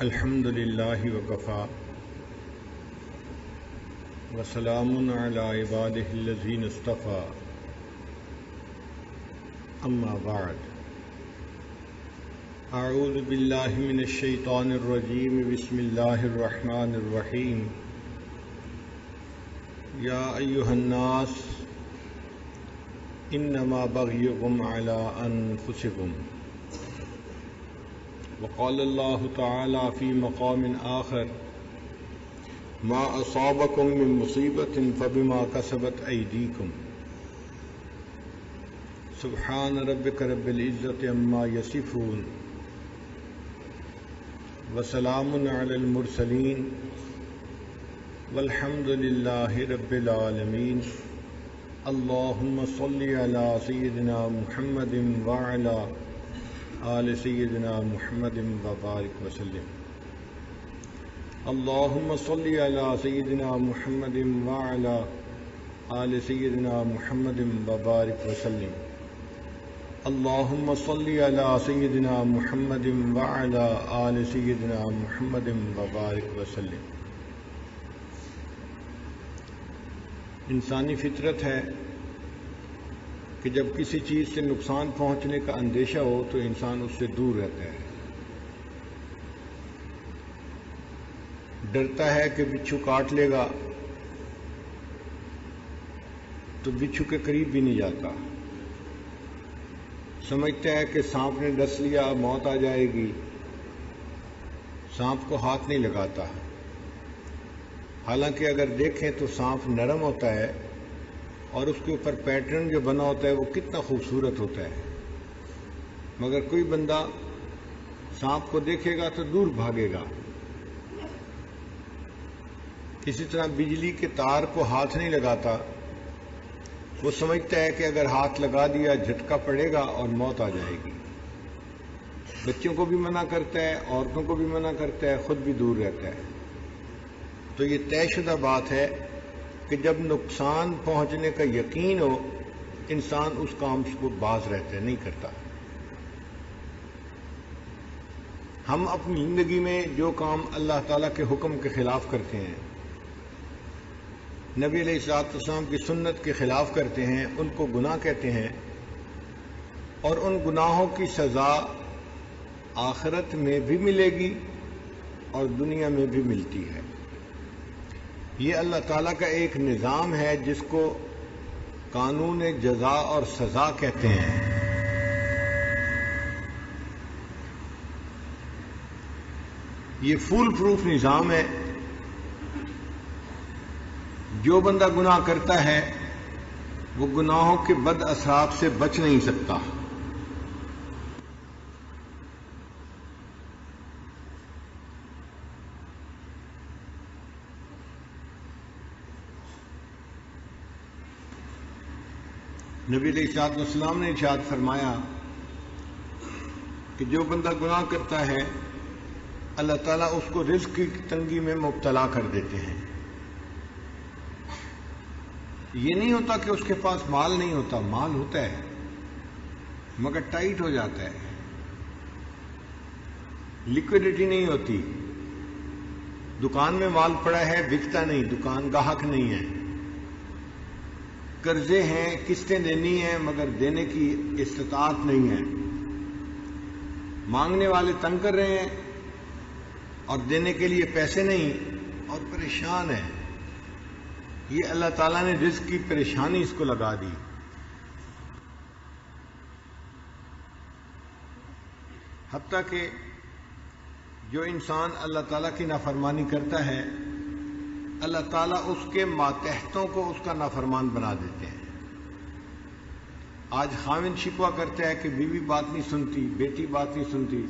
الحمد للہ وکفا وسلام علی عبادہ الذین اصطفى اما بعد اعوذ باللہ من الشیطان الرجیم بسم اللہ الرحمن الرحیم یا ایہا الناس انما بغیکم علی انفسکم وقال اللہ تعالی فی مقام آخر ما اصابکم من مصیبت فبما کسبت ایدیکم سبحان ربک رب العزت عما یصفون وسلام علی المرسلین والحمد للہ رب العالمین اللہم صلی علی سیدنا محمد وعلی آل سیدنا محمد وبارک وسلم اللہم صلی علی سیدنا محمد وعلی آل سیدنا محمد وبارک وسلم اللہم صلی علی سیدنا محمد وعلی آل سیدنا محمد وبارک وسلم۔ انسانی فطرت ہے کہ جب کسی چیز سے نقصان پہنچنے کا اندیشہ ہو تو انسان اس سے دور رہتا ہے، ڈرتا ہے کہ بچھو کاٹ لے گا تو بچھو کے قریب بھی نہیں جاتا، سمجھتا ہے کہ سانپ نے ڈس لیا موت آ جائے گی، سانپ کو ہاتھ نہیں لگاتا، حالانکہ اگر دیکھیں تو سانپ نرم ہوتا ہے اور اس کے اوپر پیٹرن جو بنا ہوتا ہے وہ کتنا خوبصورت ہوتا ہے، مگر کوئی بندہ سانپ کو دیکھے گا تو دور بھاگے گا۔ اسی طرح بجلی کے تار کو ہاتھ نہیں لگاتا، وہ سمجھتا ہے کہ اگر ہاتھ لگا دیا جھٹکا پڑے گا اور موت آ جائے گی، بچوں کو بھی منع کرتا ہے، عورتوں کو بھی منع کرتا ہے، خود بھی دور رہتا ہے۔ تو یہ طے شدہ بات ہے کہ جب نقصان پہنچنے کا یقین ہو انسان اس کام کو باز رہتا ہے، نہیں کرتا۔ ہم اپنی زندگی میں جو کام اللہ تعالیٰ کے حکم کے خلاف کرتے ہیں، نبی علیہ الصلوۃ والسلام کی سنت کے خلاف کرتے ہیں، ان کو گناہ کہتے ہیں، اور ان گناہوں کی سزا آخرت میں بھی ملے گی اور دنیا میں بھی ملتی ہے۔ یہ اللہ تعالیٰ کا ایک نظام ہے جس کو قانون جزا اور سزا کہتے ہیں۔ یہ فول پروف نظام ہے، جو بندہ گناہ کرتا ہے وہ گناہوں کے بد اثرات سے بچ نہیں سکتا۔ نبی علیہ الصلوۃ والسلام نے ارشاد فرمایا کہ جو بندہ گناہ کرتا ہے اللہ تعالیٰ اس کو رزق کی تنگی میں مبتلا کر دیتے ہیں۔ یہ نہیں ہوتا کہ اس کے پاس مال نہیں ہوتا، مال ہوتا ہے مگر ٹائٹ ہو جاتا ہے، لیکوڈیٹی نہیں ہوتی، دکان میں مال پڑا ہے بکتا نہیں، دکان گاہک نہیں ہے، قرضے ہیں قسطیں دینی ہیں مگر دینے کی استطاعت نہیں ہے، مانگنے والے تنگ کر رہے ہیں اور دینے کے لیے پیسے نہیں اور پریشان ہے۔ یہ اللہ تعالیٰ نے رزق کی پریشانی اس کو لگا دی۔ حتیٰ کہ جو انسان اللہ تعالیٰ کی نافرمانی کرتا ہے اللہ تعالیٰ اس کے ماتحتوں کو اس کا نافرمان بنا دیتے ہیں۔ آج خاوند شکوہ کرتا ہے کہ بیوی بات نہیں سنتی، بیٹی بات نہیں سنتی،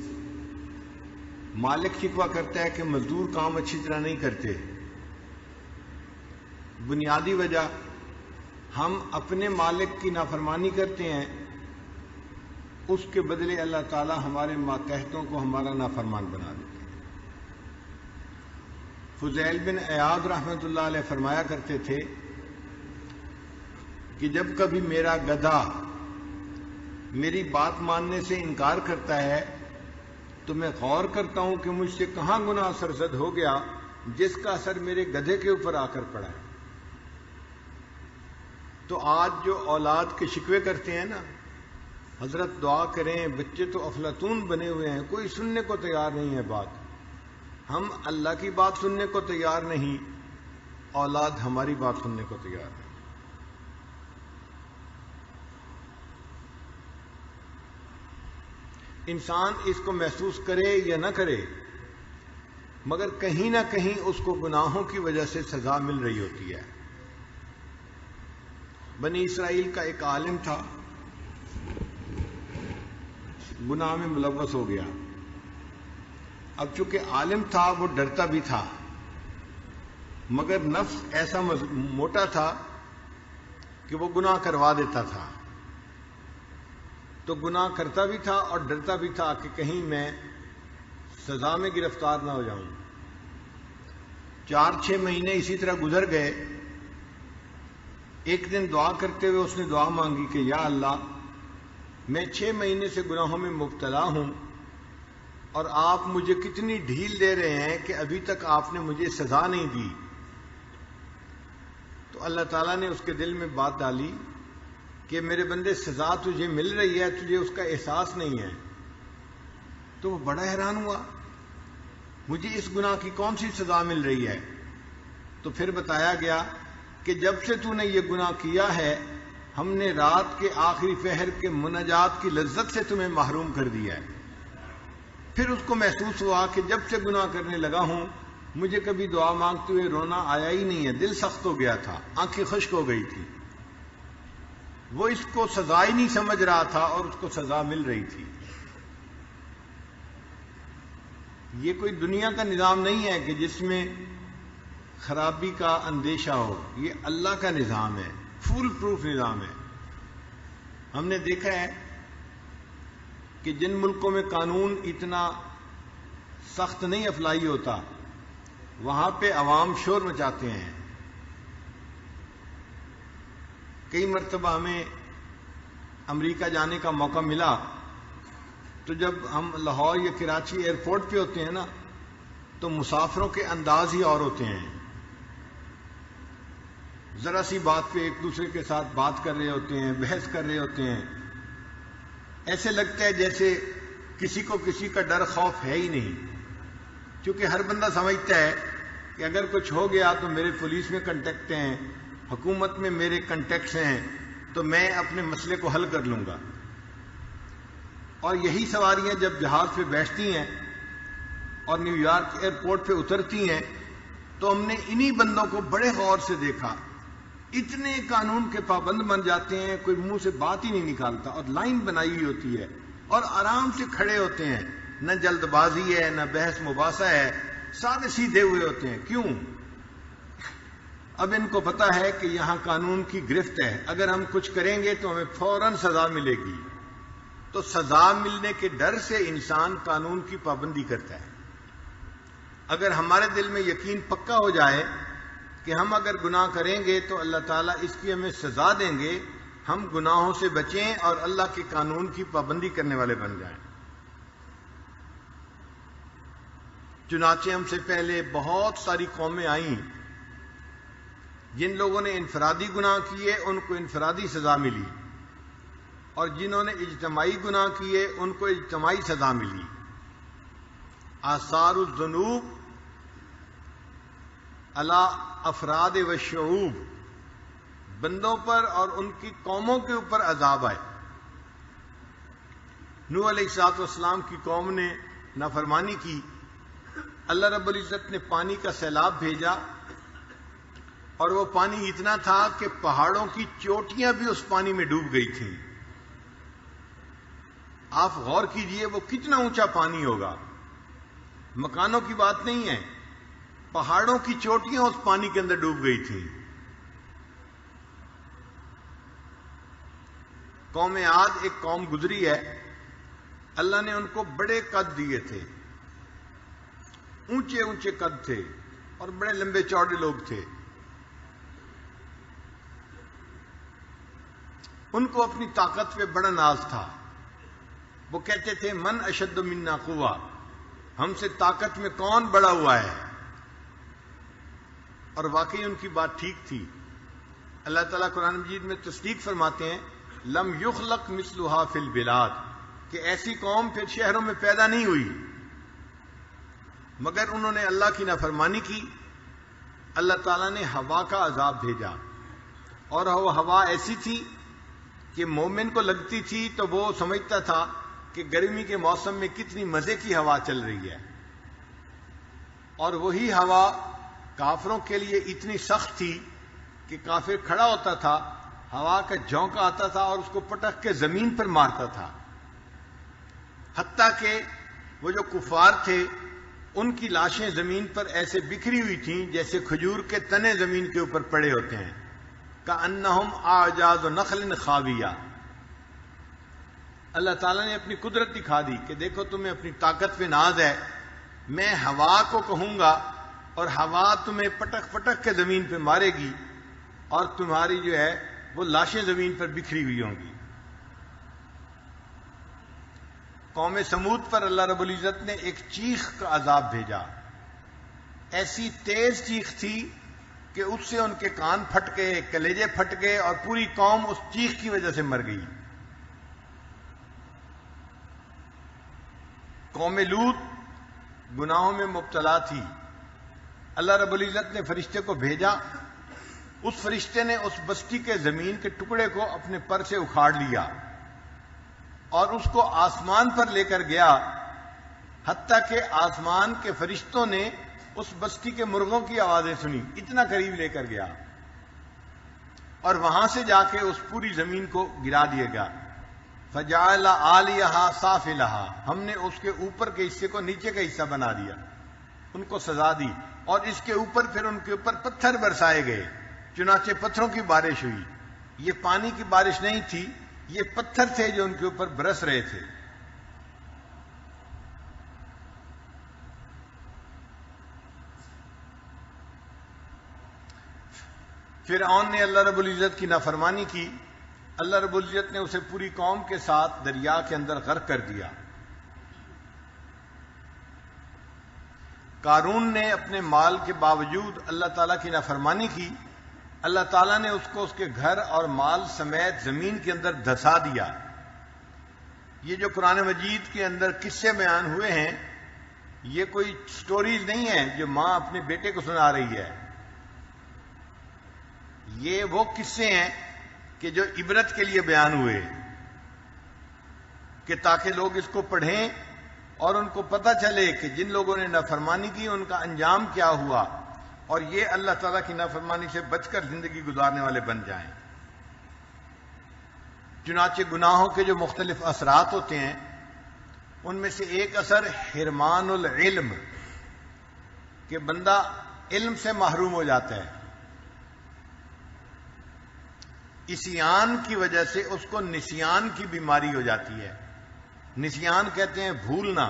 مالک شکوہ کرتا ہے کہ مزدور کام اچھی طرح نہیں کرتے۔ بنیادی وجہ ہم اپنے مالک کی نافرمانی کرتے ہیں، اس کے بدلے اللہ تعالیٰ ہمارے ماتحتوں کو ہمارا نافرمان بنا دیتے ہیں۔ فضیل بن عیاض رحمۃ اللہ علیہ فرمایا کرتے تھے کہ جب کبھی میرا گدھا میری بات ماننے سے انکار کرتا ہے تو میں غور کرتا ہوں کہ مجھ سے کہاں گناہ سرزد ہو گیا جس کا اثر میرے گدھے کے اوپر آ کر پڑا ہے۔ تو آج جو اولاد کے شکوے کرتے ہیں نا، حضرت دعا کریں، بچے تو افلاطون بنے ہوئے ہیں، کوئی سننے کو تیار نہیں ہے بات، ہم اللہ کی بات سننے کو تیار نہیں، اولاد ہماری بات سننے کو تیار نہیں۔ انسان اس کو محسوس کرے یا نہ کرے، مگر کہیں نہ کہیں اس کو گناہوں کی وجہ سے سزا مل رہی ہوتی ہے۔ بنی اسرائیل کا ایک عالم تھا، گناہ میں ملوث ہو گیا۔ اب چونکہ عالم تھا وہ ڈرتا بھی تھا، مگر نفس ایسا موٹا تھا کہ وہ گناہ کروا دیتا تھا، تو گناہ کرتا بھی تھا اور ڈرتا بھی تھا کہ کہیں میں سزا میں گرفتار نہ ہو جاؤں۔ 4-6 مہینے اسی طرح گزر گئے۔ ایک دن دعا کرتے ہوئے اس نے دعا مانگی کہ یا اللہ، میں 6 مہینے سے گناہوں میں مبتلا ہوں اور آپ مجھے کتنی ڈھیل دے رہے ہیں کہ ابھی تک آپ نے مجھے سزا نہیں دی۔ تو اللہ تعالیٰ نے اس کے دل میں بات ڈالی کہ میرے بندے، سزا تجھے مل رہی ہے، تجھے اس کا احساس نہیں ہے۔ تو وہ بڑا حیران ہوا، مجھے اس گناہ کی کون سی سزا مل رہی ہے؟ تو پھر بتایا گیا کہ جب سے تو نے یہ گناہ کیا ہے، ہم نے رات کے آخری پہر کے مناجات کی لذت سے تمہیں محروم کر دیا ہے۔ پھر اس کو محسوس ہوا کہ جب سے گناہ کرنے لگا ہوں مجھے کبھی دعا مانگتے ہوئے رونا آیا ہی نہیں ہے، دل سخت ہو گیا تھا، آنکھیں خشک ہو گئی تھی۔ وہ اس کو سزا ہی نہیں سمجھ رہا تھا اور اس کو سزا مل رہی تھی۔ یہ کوئی دنیا کا نظام نہیں ہے کہ جس میں خرابی کا اندیشہ ہو، یہ اللہ کا نظام ہے، فول پروف نظام ہے۔ ہم نے دیکھا ہے کہ جن ملکوں میں قانون اتنا سخت نہیں اپلائی ہوتا، وہاں پہ عوام شور مچاتے ہیں۔ کئی مرتبہ ہمیں امریکہ جانے کا موقع ملا تو جب ہم لاہور یا کراچی ایئرپورٹ پہ ہوتے ہیں نا، تو مسافروں کے انداز ہی اور ہوتے ہیں۔ ذرا سی بات پہ ایک دوسرے کے ساتھ بات کر رہے ہوتے ہیں، بحث کر رہے ہوتے ہیں، ایسے لگتا ہے جیسے کسی کو کسی کا ڈر خوف ہے ہی نہیں، کیونکہ ہر بندہ سمجھتا ہے کہ اگر کچھ ہو گیا تو میرے پولیس میں کنٹیکٹ ہیں، حکومت میں میرے کنٹیکٹس ہیں، تو میں اپنے مسئلے کو حل کر لوں گا۔ اور یہی سواریاں جب جہاز پہ بیٹھتی ہیں اور نیو یارک ایئرپورٹ پہ اترتی ہیں تو ہم نے انہی بندوں کو بڑے غور سے دیکھا، اتنے قانون کے پابند بن جاتے ہیں، کوئی منہ سے بات ہی نہیں نکالتا، اور لائن بنائی ہوئی ہوتی ہے اور آرام سے کھڑے ہوتے ہیں، نہ جلد بازی ہے نہ بحث مباحثہ ہے، سارے سیدھے ہوئے ہوتے ہیں۔ کیوں؟ اب ان کو پتا ہے کہ یہاں قانون کی گرفت ہے، اگر ہم کچھ کریں گے تو ہمیں فوراً سزا ملے گی، تو سزا ملنے کے ڈر سے انسان قانون کی پابندی کرتا ہے۔ اگر ہمارے دل میں یقین پکا ہو جائے کہ ہم اگر گناہ کریں گے تو اللہ تعالیٰ اس کی ہمیں سزا دیں گے، ہم گناہوں سے بچیں اور اللہ کے قانون کی پابندی کرنے والے بن جائیں۔ چنانچہ ہم سے پہلے بہت ساری قومیں آئیں، جن لوگوں نے انفرادی گناہ کیے ان کو انفرادی سزا ملی، اور جنہوں نے اجتماعی گناہ کیے ان کو اجتماعی سزا ملی۔ آثار الذنوب علی افراد و شعوب، بندوں پر اور ان کی قوموں کے اوپر عذاب آئے۔ نوح علیہ السلام کی قوم نے نافرمانی کی، اللہ رب العزت نے پانی کا سیلاب بھیجا، اور وہ پانی اتنا تھا کہ پہاڑوں کی چوٹیاں بھی اس پانی میں ڈوب گئی تھیں۔ آپ غور کیجئے وہ کتنا اونچا پانی ہوگا، مکانوں کی بات نہیں ہے، پہاڑوں کی چوٹیاں اس پانی کے اندر ڈوب گئی تھیں۔ قوم عاد ایک قوم گزری ہے، اللہ نے ان کو بڑے قد دیے تھے، اونچے اونچے قد تھے اور بڑے لمبے چوڑے لوگ تھے۔ ان کو اپنی طاقت پہ بڑا ناز تھا، وہ کہتے تھے من اشد منا قوہ، ہم سے طاقت میں کون بڑا ہوا ہے؟ اور واقعی ان کی بات ٹھیک تھی. اللہ تعالیٰ قرآن مجید میں تصدیق فرماتے ہیں لم یخلق مثلھا فی البلاد، کہ ایسی قوم پھر شہروں میں پیدا نہیں ہوئی، مگر انہوں نے اللہ کی نافرمانی کی. اللہ تعالیٰ نے ہوا کا عذاب بھیجا، اور وہ ہوا ایسی تھی کہ مومن کو لگتی تھی تو وہ سمجھتا تھا کہ گرمی کے موسم میں کتنی مزے کی ہوا چل رہی ہے، اور وہی ہوا کافروں کے لیے اتنی سخت تھی کہ کافر کھڑا ہوتا تھا، ہوا کا جھونکا آتا تھا اور اس کو پٹک کے زمین پر مارتا تھا. حتیٰ کہ وہ جو کفار تھے ان کی لاشیں زمین پر ایسے بکھری ہوئی تھیں جیسے کھجور کے تنے زمین کے اوپر پڑے ہوتے ہیں، کأنہم اعجاز نخل خاویہ. اللہ تعالیٰ نے اپنی قدرت دکھا دی کہ دیکھو تمہیں اپنی طاقت پہ ناز ہے، میں ہوا کو کہوں گا اور ہوا تمہیں پٹک پٹک کے زمین پہ مارے گی، اور تمہاری جو ہے وہ لاشیں زمین پر بکھری ہوئی ہوں گی. قوم سمود پر اللہ رب العزت نے ایک چیخ کا عذاب بھیجا. ایسی تیز چیخ تھی کہ اس سے ان کے کان پھٹ گئے، کلیجے پھٹ گئے، اور پوری قوم اس چیخ کی وجہ سے مر گئی. قوم لوط گناہوں میں مبتلا تھی. اللہ رب العزت نے فرشتے کو بھیجا، اس فرشتے نے اس بستی کے زمین کے ٹکڑے کو اپنے پر سے اکھاڑ لیا اور اس کو آسمان پر لے کر گیا، حتیٰ کہ آسمان کے فرشتوں نے اس بستی کے مرغوں کی آوازیں سنی، اتنا قریب لے کر گیا، اور وہاں سے جا کے اس پوری زمین کو گرا دیا گیا. فجعل عالیہا سافلہا، ہم نے اس کے اوپر کے حصے کو نیچے کا حصہ بنا دیا، ان کو سزا دی، اور اس کے اوپر پھر ان کے اوپر پتھر برسائے گئے، چنانچہ پتھروں کی بارش ہوئی. یہ پانی کی بارش نہیں تھی، یہ پتھر تھے جو ان کے اوپر برس رہے تھے. فرعون نے اللہ رب العزت کی نافرمانی کی. اللہ رب العزت نے اسے پوری قوم کے ساتھ دریا کے اندر غرق کر دیا. قارون نے اپنے مال کے باوجود اللہ تعالیٰ کی نافرمانی کی. اللہ تعالیٰ نے اس کو اس کے گھر اور مال سمیت زمین کے اندر دھسا دیا. یہ جو قرآن مجید کے اندر قصے بیان ہوئے ہیں، یہ کوئی سٹوریز نہیں ہیں جو ماں اپنے بیٹے کو سنا رہی ہے. یہ وہ قصے ہیں کہ جو عبرت کے لیے بیان ہوئے، کہ تاکہ لوگ اس کو پڑھیں اور ان کو پتہ چلے کہ جن لوگوں نے نافرمانی کی ان کا انجام کیا ہوا، اور یہ اللہ تعالیٰ کی نافرمانی سے بچ کر زندگی گزارنے والے بن جائیں. چنانچہ گناہوں کے جو مختلف اثرات ہوتے ہیں ان میں سے ایک اثر حرمان العلم، کہ بندہ علم سے محروم ہو جاتا ہے. عصیان کی وجہ سے اس کو نسیان کی بیماری ہو جاتی ہے. نسیان کہتے ہیں بھولنا،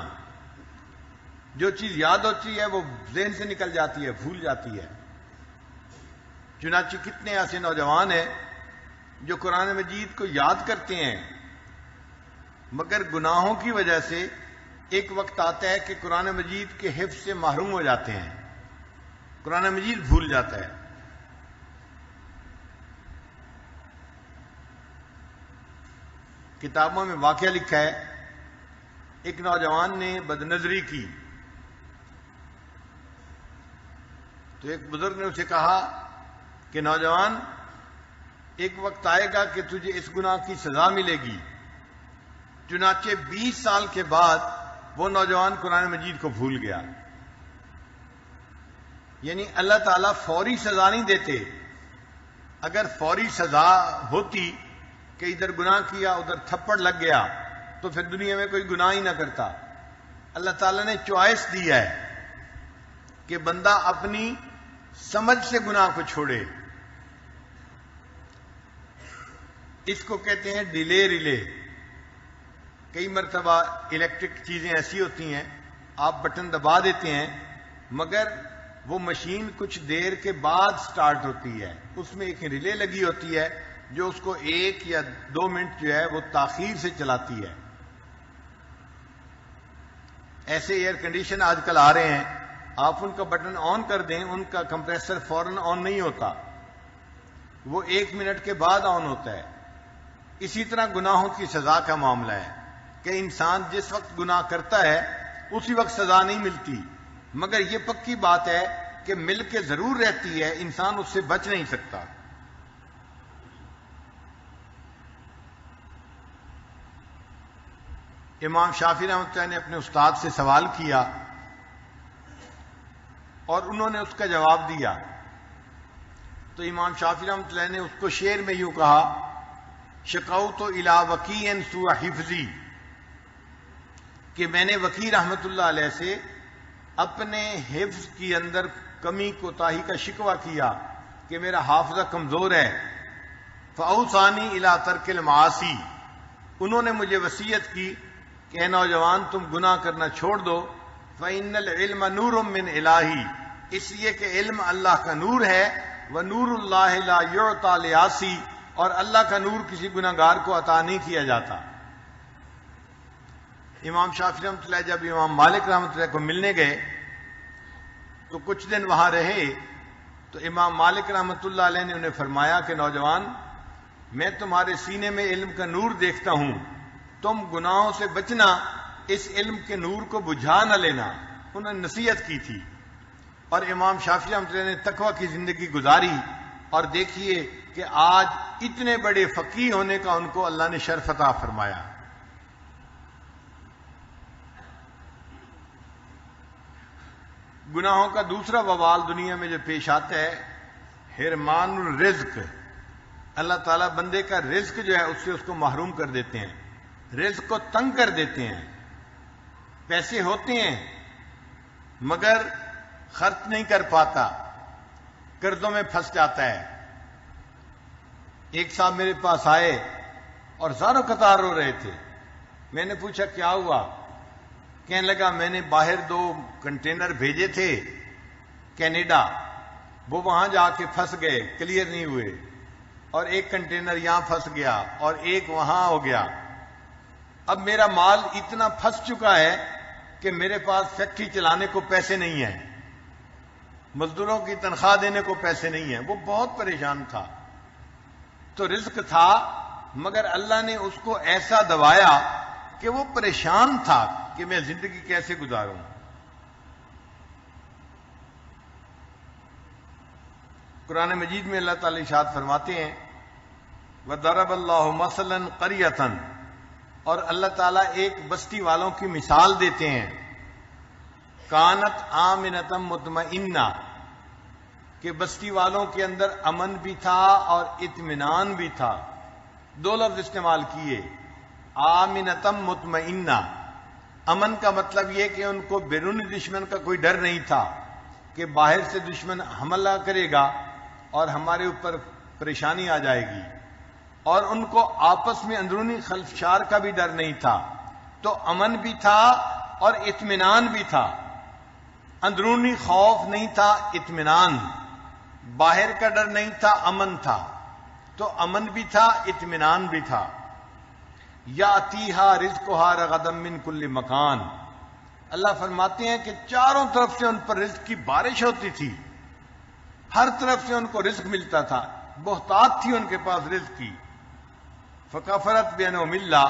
جو چیز یاد ہوتی ہے وہ ذہن سے نکل جاتی ہے، بھول جاتی ہے. چنانچہ کتنے ایسے نوجوان ہیں جو قرآن مجید کو یاد کرتے ہیں، مگر گناہوں کی وجہ سے ایک وقت آتا ہے کہ قرآن مجید کے حفظ سے محروم ہو جاتے ہیں، قرآن مجید بھول جاتا ہے. کتابوں میں واقعہ لکھا ہے، ایک نوجوان نے بدنظری کی تو ایک بزرگ نے اسے کہا کہ نوجوان، ایک وقت آئے گا کہ تجھے اس گناہ کی سزا ملے گی. چنانچہ 20 سال کے بعد وہ نوجوان قرآن مجید کو بھول گیا. یعنی اللہ تعالیٰ فوری سزا نہیں دیتے. اگر فوری سزا ہوتی کہ ادھر گناہ کیا ادھر تھپڑ لگ گیا تو پھر دنیا میں کوئی گناہ ہی نہ کرتا. اللہ تعالیٰ نے چوائس دی ہے کہ بندہ اپنی سمجھ سے گناہ کو چھوڑے. اس کو کہتے ہیں ڈیلے ریلے. کئی مرتبہ الیکٹرک چیزیں ایسی ہوتی ہیں آپ بٹن دبا دیتے ہیں مگر وہ مشین کچھ دیر کے بعد سٹارٹ ہوتی ہے، اس میں ایک ریلے لگی ہوتی ہے جو اس کو 1 یا 2 منٹ جو ہے وہ تاخیر سے چلاتی ہے. ایسے ایئر کنڈیشن آج کل آ رہے ہیں، آپ ان کا بٹن آن کر دیں، ان کا کمپریسر فوراً آن نہیں ہوتا، وہ 1 منٹ کے بعد آن ہوتا ہے۔ اسی طرح گناہوں کی سزا کا معاملہ ہے کہ انسان جس وقت گناہ کرتا ہے اسی وقت سزا نہیں ملتی، مگر یہ پکی بات ہے کہ مل کے ضرور رہتی ہے، انسان اس سے بچ نہیں سکتا۔ امام شافعی رحمۃ اللہ نے اپنے استاد سے سوال کیا اور انہوں نے اس کا جواب دیا، تو امام شافعی رحمۃ اللہ نے اس کو شعر میں یوں کہا، شکوت الی وکیع سوء حفظی، کہ میں نے وکیع رحمۃ اللہ علیہ سے اپنے حفظ کی اندر کمی کوتاہی کا شکوہ کیا کہ میرا حافظہ کمزور ہے۔ فاوصانی الی ترک المعاصی، انہوں نے مجھے وصیت کی کہ اے نوجوان تم گناہ کرنا چھوڑ دو۔ فإن العلم نور من الہی، اس لیے کہ علم اللہ کا نور ہے، ونور اللہ لا یعطی لعاصی، اور اللہ کا نور کسی گناہگار کو عطا نہیں کیا جاتا۔ امام شافعی رحمۃ اللہ جب امام مالک رحمۃ اللہ کو ملنے گئے تو کچھ دن وہاں رہے، تو امام مالک رحمۃ اللہ علیہ نے انہیں فرمایا کہ نوجوان، میں تمہارے سینے میں علم کا نور دیکھتا ہوں، تم گناہوں سے بچنا، اس علم کے نور کو بجھا نہ لینا۔ انہوں نے نصیحت کی تھی، اور امام شافعی رحمۃ اللہ نے تقوی کی زندگی گزاری، اور دیکھیے کہ آج اتنے بڑے فقیہ ہونے کا ان کو اللہ نے شرف عطا فرمایا۔ گناہوں کا دوسرا وبال دنیا میں جو پیش آتا ہے، حرمان الرزق، اللہ تعالیٰ بندے کا رزق جو ہے اس سے اس کو محروم کر دیتے ہیں، رزق کو تنگ کر دیتے ہیں۔ پیسے ہوتے ہیں مگر خرچ نہیں کر پاتا، قرضوں میں پھنس جاتا ہے۔ ایک صاحب میرے پاس آئے اور زاروں قطار رو رہے تھے، میں نے پوچھا کیا ہوا؟ کہنے لگا میں نے باہر 2 کنٹینر بھیجے تھے کینیڈا، وہ وہاں جا کے پھنس گئے، کلیئر نہیں ہوئے، اور 1 کنٹینر یہاں پھنس گیا اور 1 وہاں ہو گیا۔ اب میرا مال اتنا پھنس چکا ہے کہ میرے پاس فیکٹری چلانے کو پیسے نہیں ہیں، مزدوروں کی تنخواہ دینے کو پیسے نہیں ہیں۔ وہ بہت پریشان تھا، تو رزق تھا مگر اللہ نے اس کو ایسا دبایا کہ وہ پریشان تھا کہ میں زندگی کیسے گزاروں۔ قرآن مجید میں اللہ تعالی ارشاد فرماتے ہیں، وَضَرَبَ اللَّهُ مَثَلًا قَرْيَةً، اور اللہ تعالیٰ ایک بستی والوں کی مثال دیتے ہیں، کانت آمنۃ مطمئنہ، کہ بستی والوں کے اندر امن بھی تھا اور اطمینان بھی تھا۔ 2 لفظ استعمال کیے، آمنۃ مطمئنہ۔ امن کا مطلب یہ کہ ان کو بیرونی دشمن کا کوئی ڈر نہیں تھا کہ باہر سے دشمن حملہ کرے گا اور ہمارے اوپر پریشانی آ جائے گی، اور ان کو آپس میں اندرونی خلفشار کا بھی ڈر نہیں تھا۔ تو امن بھی تھا اور اطمینان بھی تھا، اندرونی خوف نہیں تھا، اطمینان، باہر کا ڈر نہیں تھا، امن تھا۔ تو امن بھی تھا، اطمینان بھی تھا۔ یاتیہا رزقہا رغدا من کل مکان، اللہ فرماتے ہیں کہ چاروں طرف سے ان پر رزق کی بارش ہوتی تھی، ہر طرف سے ان کو رزق ملتا تھا، بہتات تھی ان کے پاس رزق کی۔ فکفرت بانعم اللہ،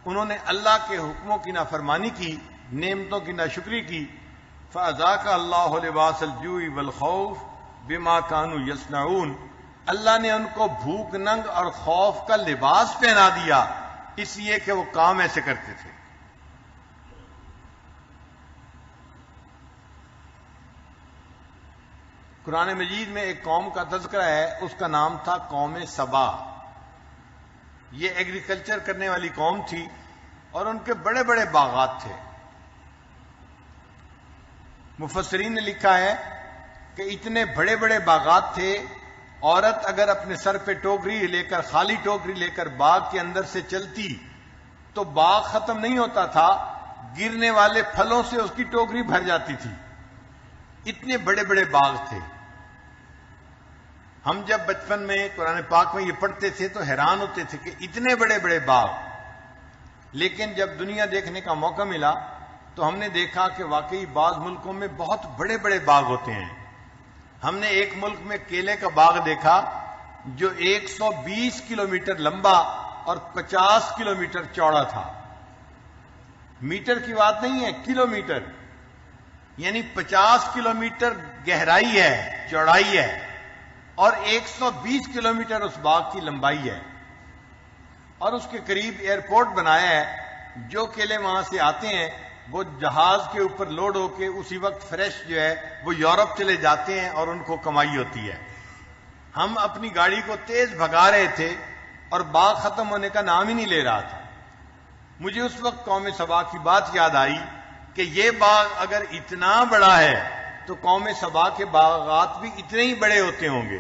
انہوں نے اللہ کے حکموں کی نافرمانی کی، نعمتوں کی ناشکری کی۔ فاذاق اللہ لباس الجوع والخوف بما كانوا یصنعون، اللہ نے ان کو بھوک ننگ اور خوف کا لباس پہنا دیا، اس لیے کہ وہ کام ایسے کرتے تھے۔ قرآن مجید میں ایک قوم کا تذکرہ ہے، اس کا نام تھا قوم سبا۔ یہ ایگریکلچر کرنے والی قوم تھی اور ان کے بڑے بڑے باغات تھے۔ مفسرین نے لکھا ہے کہ اتنے بڑے بڑے باغات تھے، عورت اگر اپنے سر پہ ٹوکری لے کر، خالی ٹوکری لے کر باغ کے اندر سے چلتی تو باغ ختم نہیں ہوتا تھا، گرنے والے پھلوں سے اس کی ٹوکری بھر جاتی تھی، اتنے بڑے بڑے باغ تھے۔ ہم جب بچپن میں قرآن پاک میں یہ پڑھتے تھے تو حیران ہوتے تھے کہ اتنے بڑے بڑے باغ، لیکن جب دنیا دیکھنے کا موقع ملا تو ہم نے دیکھا کہ واقعی بعض ملکوں میں بہت بڑے بڑے باغ ہوتے ہیں. ہم نے ایک ملک میں کیلے کا باغ دیکھا جو 120 کلومیٹر لمبا اور 50 کلومیٹر چوڑا تھا. میٹر کی بات نہیں ہے، کلومیٹر، یعنی 50 کلومیٹر گہرائی ہے، چوڑائی ہے، اور 120 کلومیٹر اس باغ کی لمبائی ہے. اور اس کے قریب ایئرپورٹ بنایا ہے. جو کیلے وہاں سے آتے ہیں وہ جہاز کے اوپر لوڈ ہو کے اسی وقت فریش جو ہے وہ یورپ چلے جاتے ہیں اور ان کو کمائی ہوتی ہے. ہم اپنی گاڑی کو تیز بھگا رہے تھے اور باغ ختم ہونے کا نام ہی نہیں لے رہا تھا. مجھے اس وقت قوم سبا کی بات یاد آئی کہ یہ باغ اگر اتنا بڑا ہے تو قوم سبا کے باغات بھی اتنے ہی بڑے ہوتے ہوں گے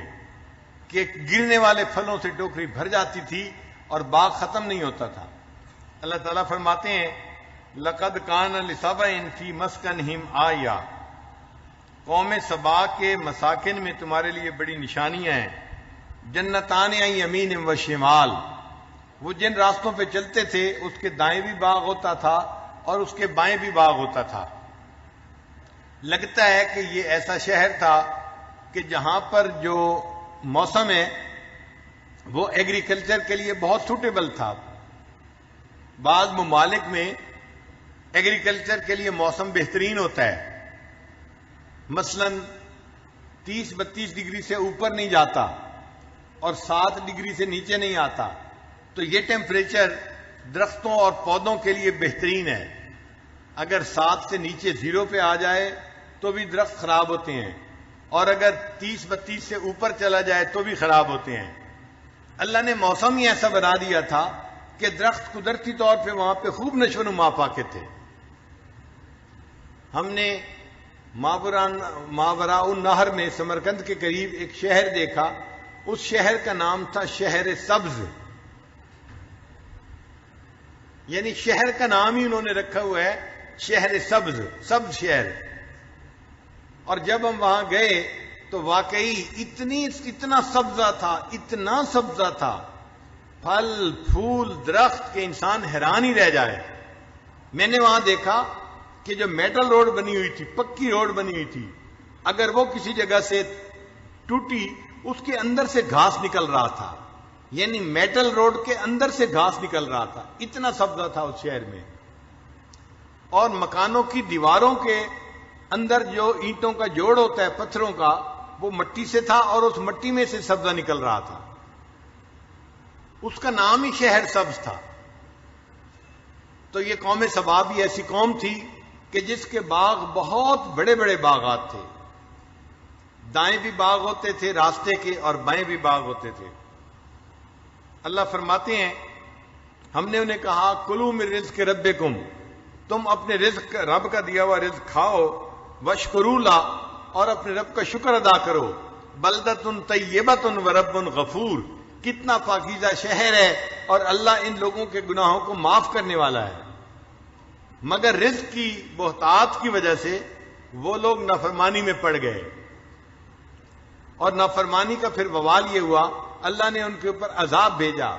کہ گرنے والے پھلوں سے ٹوکری بھر جاتی تھی اور باغ ختم نہیں ہوتا تھا. اللہ تعالیٰ فرماتے ہیں لَقَدْ كَانَ لِسَبَإٍ فِي مَسْكَنِهِمْ آیَةٌ، قوم سبا کے مساکن میں تمہارے لیے بڑی نشانیاں ہیں. جنتان عن یمین و شمال، وہ جن راستوں پہ چلتے تھے اس کے دائیں بھی باغ ہوتا تھا اور اس کے بائیں بھی باغ ہوتا تھا. لگتا ہے کہ یہ ایسا شہر تھا کہ جہاں پر جو موسم ہے وہ ایگریکلچر کے لیے بہت سوٹیبل تھا. بعض ممالک میں ایگریکلچر کے لیے موسم بہترین ہوتا ہے، مثلا 30-32 ڈگری سے اوپر نہیں جاتا اور 7 ڈگری سے نیچے نہیں آتا. تو یہ ٹیمپریچر درختوں اور پودوں کے لیے بہترین ہے. اگر 7 سے نیچے 0 پہ آ جائے تو بھی درخت خراب ہوتے ہیں، اور اگر 30-32 سے اوپر چلا جائے تو بھی خراب ہوتے ہیں. اللہ نے موسم ہی ایسا بنا دیا تھا کہ درخت قدرتی طور پہ وہاں پہ خوب نشو و نما پاتے تھے. ہم نے ماوراء النہر میں سمرقند کے قریب ایک شہر دیکھا. اس شہر کا نام تھا شہر سبز، یعنی شہر کا نام ہی انہوں نے رکھا ہوا ہے شہر سبز، سبز شہر. اور جب ہم وہاں گئے تو واقعی اتنا سبزہ تھا، اتنا سبزہ تھا، پھل پھول درخت کے انسان حیران ہی رہ جائے. میں نے وہاں دیکھا کہ جو میٹل روڈ بنی ہوئی تھی، پکی روڈ بنی ہوئی تھی، اگر وہ کسی جگہ سے ٹوٹی اس کے اندر سے گھاس نکل رہا تھا، یعنی میٹل روڈ کے اندر سے گھاس نکل رہا تھا. اتنا سبزہ تھا اس شہر میں. اور مکانوں کی دیواروں کے اندر جو اینٹوں کا جوڑ ہوتا ہے پتھروں کا، وہ مٹی سے تھا اور اس مٹی میں سے سبزہ نکل رہا تھا. اس کا نام ہی شہر سبز تھا. تو یہ قوم سبا بھی ایسی قوم تھی کہ جس کے باغ بہت بڑے بڑے باغات تھے. دائیں بھی باغ ہوتے تھے راستے کے اور بائیں بھی باغ ہوتے تھے. اللہ فرماتے ہیں ہم نے انہیں کہا کلوا من رزق ربکم، تم اپنے رزق رب کا دیا ہوا رزق کھاؤ، واشکروا لہ، اور اپنے رب کا شکر ادا کرو. بلدۃ طیبۃ ورب غفور، کتنا پاکیزہ شہر ہے اور اللہ ان لوگوں کے گناہوں کو معاف کرنے والا ہے. مگر رزق کی بہتات کی وجہ سے وہ لوگ نافرمانی میں پڑ گئے، اور نافرمانی کا پھر وبال یہ ہوا اللہ نے ان کے اوپر عذاب بھیجا.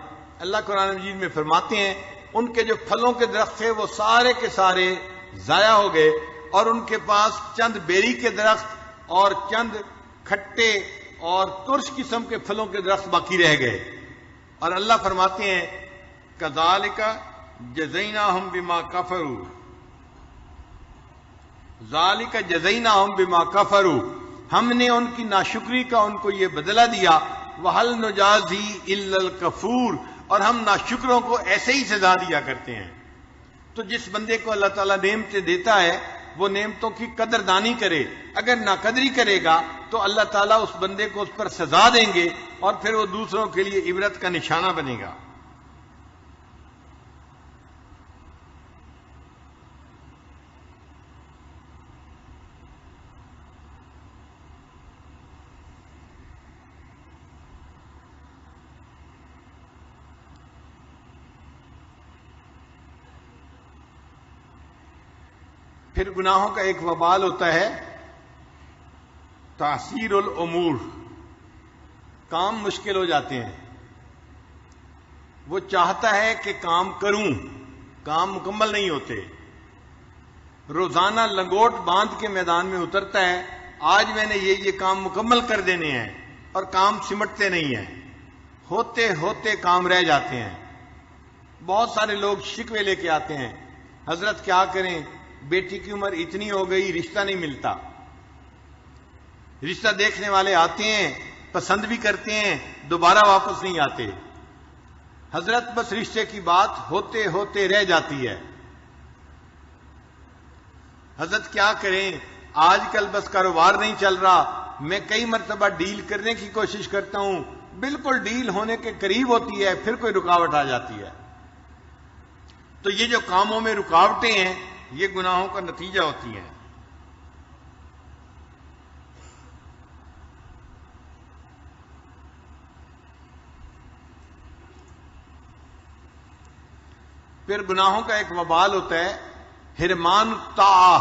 اللہ قرآن مجید میں فرماتے ہیں ان کے جو پھلوں کے درخت تھے وہ سارے کے سارے ضائع ہو گئے، اور ان کے پاس چند بیری کے درخت اور چند کھٹے اور ترش قسم کے پھلوں کے درخت باقی رہ گئے. اور اللہ فرماتے ہیں کذالک جزیناہم بما کفروا، ذالک جزیناہم بما کفروا، ہم نے ان کی ناشکری کا ان کو یہ بدلہ دیا. وَهَلْ نُجَازِي إِلَّا الْكَفُورَ، اور ہم ناشکروں کو ایسے ہی سزا دیا کرتے ہیں. تو جس بندے کو اللہ تعالیٰ نعمتیں دیتا ہے وہ نعمتوں کی قدردانی کرے. اگر ناقدری کرے گا تو اللہ تعالیٰ اس بندے کو اس پر سزا دیں گے اور پھر وہ دوسروں کے لیے عبرت کا نشانہ بنے گا. پھر گناہوں کا ایک وبال ہوتا ہے تعسیر الامور، کام مشکل ہو جاتے ہیں. وہ چاہتا ہے کہ کام کروں، کام مکمل نہیں ہوتے. روزانہ لنگوٹ باندھ کے میدان میں اترتا ہے، آج میں نے یہ کام مکمل کر دینے ہیں، اور کام سمٹتے نہیں ہیں، ہوتے ہوتے کام رہ جاتے ہیں۔ بہت سارے لوگ شکوے لے کے آتے ہیں، حضرت کیا کریں، بیٹی کی عمر اتنی ہو گئی، رشتہ نہیں ملتا۔ رشتہ دیکھنے والے آتے ہیں، پسند بھی کرتے ہیں، دوبارہ واپس نہیں آتے۔ حضرت بس رشتے کی بات ہوتے ہوتے رہ جاتی ہے۔ حضرت کیا کریں، آج کل بس کاروبار نہیں چل رہا، میں کئی مرتبہ ڈیل کرنے کی کوشش کرتا ہوں، بالکل ڈیل ہونے کے قریب ہوتی ہے، پھر کوئی رکاوٹ آ جاتی ہے۔ تو یہ جو کاموں میں رکاوٹیں ہیں، یہ گناہوں کا نتیجہ ہوتی ہیں۔ پھر گناہوں کا ایک وبال ہوتا ہے حرمان الطاعہ،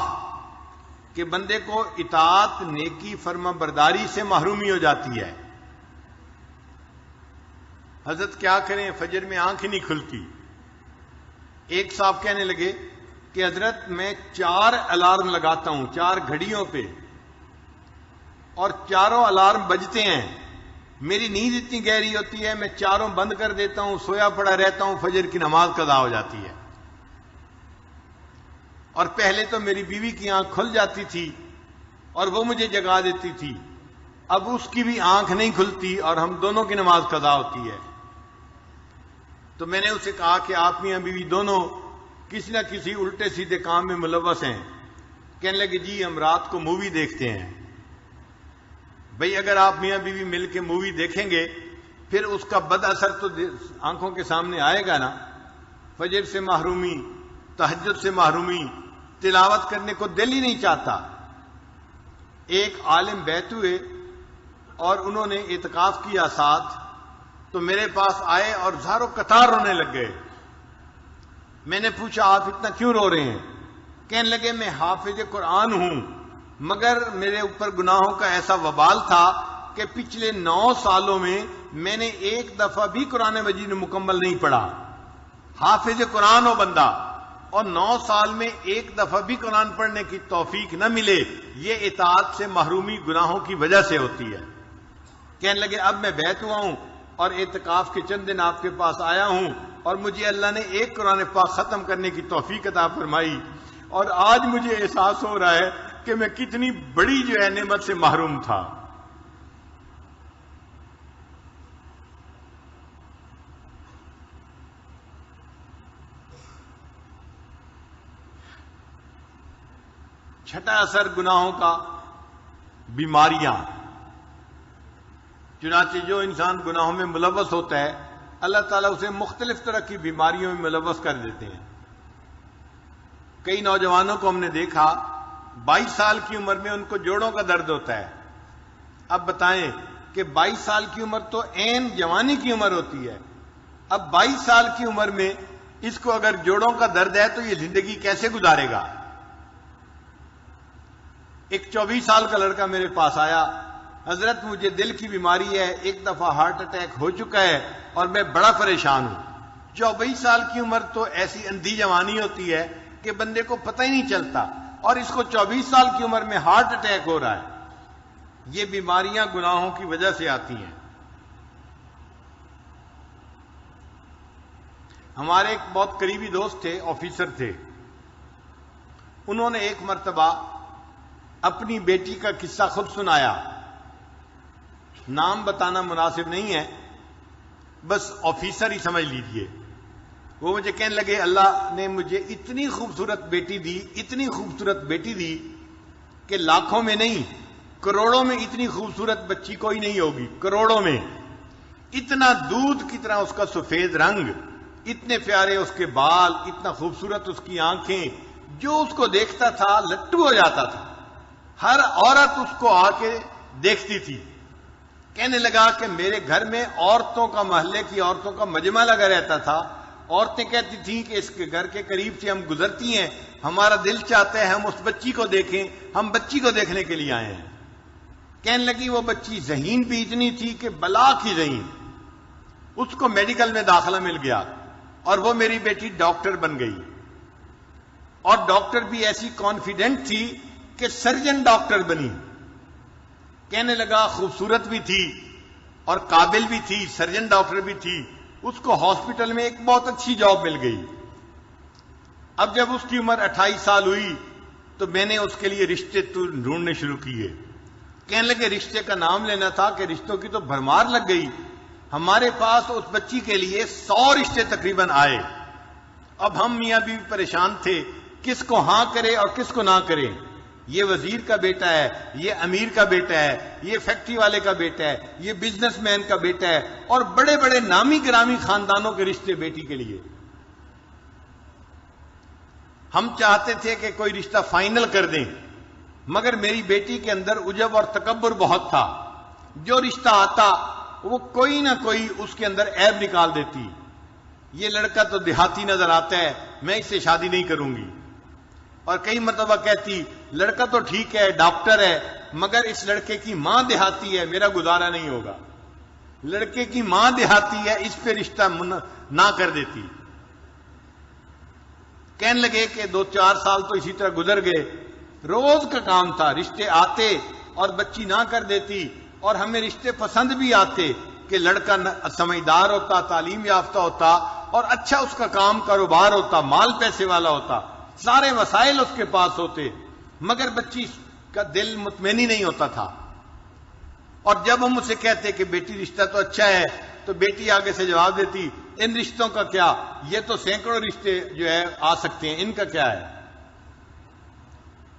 کہ بندے کو اطاعت، نیکی، فرما برداری سے محرومی ہو جاتی ہے۔ حضرت کیا کریں، فجر میں آنکھ ہی نہیں کھلتی۔ ایک صاحب کہنے لگے کہ حضرت میں 4 الارم لگاتا ہوں، 4 گھڑیوں پہ، اور چاروں الارم بجتے ہیں، میری نیند اتنی گہری ہوتی ہے، میں چاروں بند کر دیتا ہوں، سویا پڑا رہتا ہوں، فجر کی نماز قضا ہو جاتی ہے۔ اور پہلے تو میری بیوی کی آنکھ کھل جاتی تھی اور وہ مجھے جگا دیتی تھی، اب اس کی بھی آنکھ نہیں کھلتی اور ہم دونوں کی نماز قضا ہوتی ہے۔ تو میں نے اسے کہا کہ آپ میاں بیوی دونوں کسی نہ کسی الٹے سیدھے کام میں ملوث ہیں۔ کہنے لگے جی ہم رات کو مووی دیکھتے ہیں۔ بھئی اگر آپ میاں بیوی مل کے مووی دیکھیں گے پھر اس کا بد اثر تو آنکھوں کے سامنے آئے گا نا، فجر سے محرومی، تہجد سے محرومی، تلاوت کرنے کو دل ہی نہیں چاہتا۔ ایک عالم بیت ہوئے اور انہوں نے اعتکاف کیا ساتھ، تو میرے پاس آئے اور زاروں قطار رونے لگ گئے۔ میں نے پوچھا آپ اتنا کیوں رو رہے ہیں؟ کہنے لگے میں حافظ قرآن ہوں، مگر میرے اوپر گناہوں کا ایسا وبال تھا کہ پچھلے 9 سالوں میں میں نے ایک دفعہ بھی قرآن مجید مکمل نہیں پڑھا۔ حافظ قرآن ہو بندہ اور 9 سال میں ایک دفعہ بھی قرآن پڑھنے کی توفیق نہ ملے، یہ اطاعت سے محرومی گناہوں کی وجہ سے ہوتی ہے۔ کہنے لگے اب میں بیت ہوا ہوں اور اعتکاف کے چند دن آپ کے پاس آیا ہوں اور مجھے اللہ نے ایک قرآن پاک ختم کرنے کی توفیق عطا فرمائی، اور آج مجھے احساس ہو رہا ہے کہ میں کتنی بڑی جو ہے نعمت سے محروم تھا۔ چھٹا اثر گناہوں کا بیماریاں۔ چنانچہ جو انسان گناہوں میں ملوث ہوتا ہے اللہ تعالیٰ اسے مختلف طرح کی بیماریوں میں ملوث کر دیتے ہیں۔ کئی نوجوانوں کو ہم نے دیکھا 22 سال کی عمر میں ان کو جوڑوں کا درد ہوتا ہے۔ اب بتائیں کہ 22 سال کی عمر تو عین جوانی کی عمر ہوتی ہے، اب 22 سال کی عمر میں اس کو اگر جوڑوں کا درد ہے تو یہ زندگی کیسے گزارے گا؟ ایک 24 سال کا لڑکا میرے پاس آیا، حضرت مجھے دل کی بیماری ہے، ایک دفعہ ہارٹ اٹیک ہو چکا ہے اور میں بڑا پریشان ہوں۔ 24 سال کی عمر تو ایسی اندھی جوانی ہوتی ہے کہ بندے کو پتہ ہی نہیں چلتا، اور اس کو 24 سال کی عمر میں ہارٹ اٹیک ہو رہا ہے۔ یہ بیماریاں گناہوں کی وجہ سے آتی ہیں۔ ہمارے ایک بہت قریبی دوست تھے، آفیسر تھے، انہوں نے ایک مرتبہ اپنی بیٹی کا قصہ خود سنایا، نام بتانا مناسب نہیں ہے، بس آفیسر ہی سمجھ لیجئے۔ وہ مجھے کہنے لگے اللہ نے مجھے اتنی خوبصورت بیٹی دی، اتنی خوبصورت بیٹی دی کہ لاکھوں میں نہیں کروڑوں میں اتنی خوبصورت بچی کوئی نہیں ہوگی، کروڑوں میں۔ اتنا دودھ کی طرح اس کا سفید رنگ، اتنے پیارے اس کے بال، اتنا خوبصورت اس کی آنکھیں، جو اس کو دیکھتا تھا لٹو ہو جاتا تھا، ہر عورت اس کو آ کے دیکھتی تھی۔ کہنے لگا کہ میرے گھر میں عورتوں کا، محلے کی عورتوں کا مجمع لگا رہتا تھا، عورتیں کہتی تھیں کہ اس کے گھر کے قریب سے ہم گزرتی ہیں، ہمارا دل چاہتا ہے ہم اس بچی کو دیکھیں، ہم بچی کو دیکھنے کے لیے آئے ہیں۔ کہنے لگی وہ بچی ذہین بھی اتنی تھی کہ بلا کی ذہین، اس کو میڈیکل میں داخلہ مل گیا اور وہ میری بیٹی ڈاکٹر بن گئی۔ اور ڈاکٹر بھی ایسی کانفیڈنٹ تھی کہ سرجن ڈاکٹر بنی. کہنے لگا خوبصورت بھی تھی اور قابل بھی تھی، سرجن ڈاکٹر بھی تھی. اس کو ہاسپٹل میں ایک بہت اچھی جاب مل گئی. اب جب اس کی عمر 28 سال ہوئی تو میں نے اس کے لیے رشتے ڈھونڈنے شروع کیے. کہنے لگے رشتے کا نام لینا تھا کہ رشتوں کی تو بھرمار لگ گئی. ہمارے پاس اس بچی کے لیے 100 رشتے تقریباً آئے. اب ہم میاں بیوی پریشان تھے کس کو ہاں کرے اور کس کو نہ کرے. یہ وزیر کا بیٹا ہے، یہ امیر کا بیٹا ہے، یہ فیکٹری والے کا بیٹا ہے، یہ بزنس مین کا بیٹا ہے، اور بڑے بڑے نامی گرامی خاندانوں کے رشتے بیٹی کے لیے. ہم چاہتے تھے کہ کوئی رشتہ فائنل کر دیں، مگر میری بیٹی کے اندر عجب اور تکبر بہت تھا. جو رشتہ آتا وہ کوئی نہ کوئی اس کے اندر عیب نکال دیتی. یہ لڑکا تو دیہاتی نظر آتا ہے، میں اس سے شادی نہیں کروں گی. اور کئی مرتبہ کہتی لڑکا تو ٹھیک ہے، ڈاکٹر ہے، مگر اس لڑکے کی ماں دیہاتی ہے، میرا گزارا نہیں ہوگا. لڑکے کی ماں دیہاتی ہے، اس پہ رشتہ نہ کر دیتی. کہنے لگے کہ 2-4 سال تو اسی طرح گزر گئے. روز کا کام تھا، رشتے آتے اور بچی نہ کر دیتی. اور ہمیں رشتے پسند بھی آتے کہ لڑکا سمجھدار ہوتا، تعلیم یافتہ ہوتا، اور اچھا اس کا کام کاروبار ہوتا، مال پیسے والا ہوتا، سارے وسائل اس کے پاس ہوتے، مگر بچی کا دل مطمئن ہی نہیں ہوتا تھا. اور جب ہم اسے کہتے کہ بیٹی رشتہ تو اچھا ہے، تو بیٹی آگے سے جواب دیتی ان رشتوں کا کیا، یہ تو سینکڑوں رشتے جو ہے آ سکتے ہیں، ان کا کیا ہے.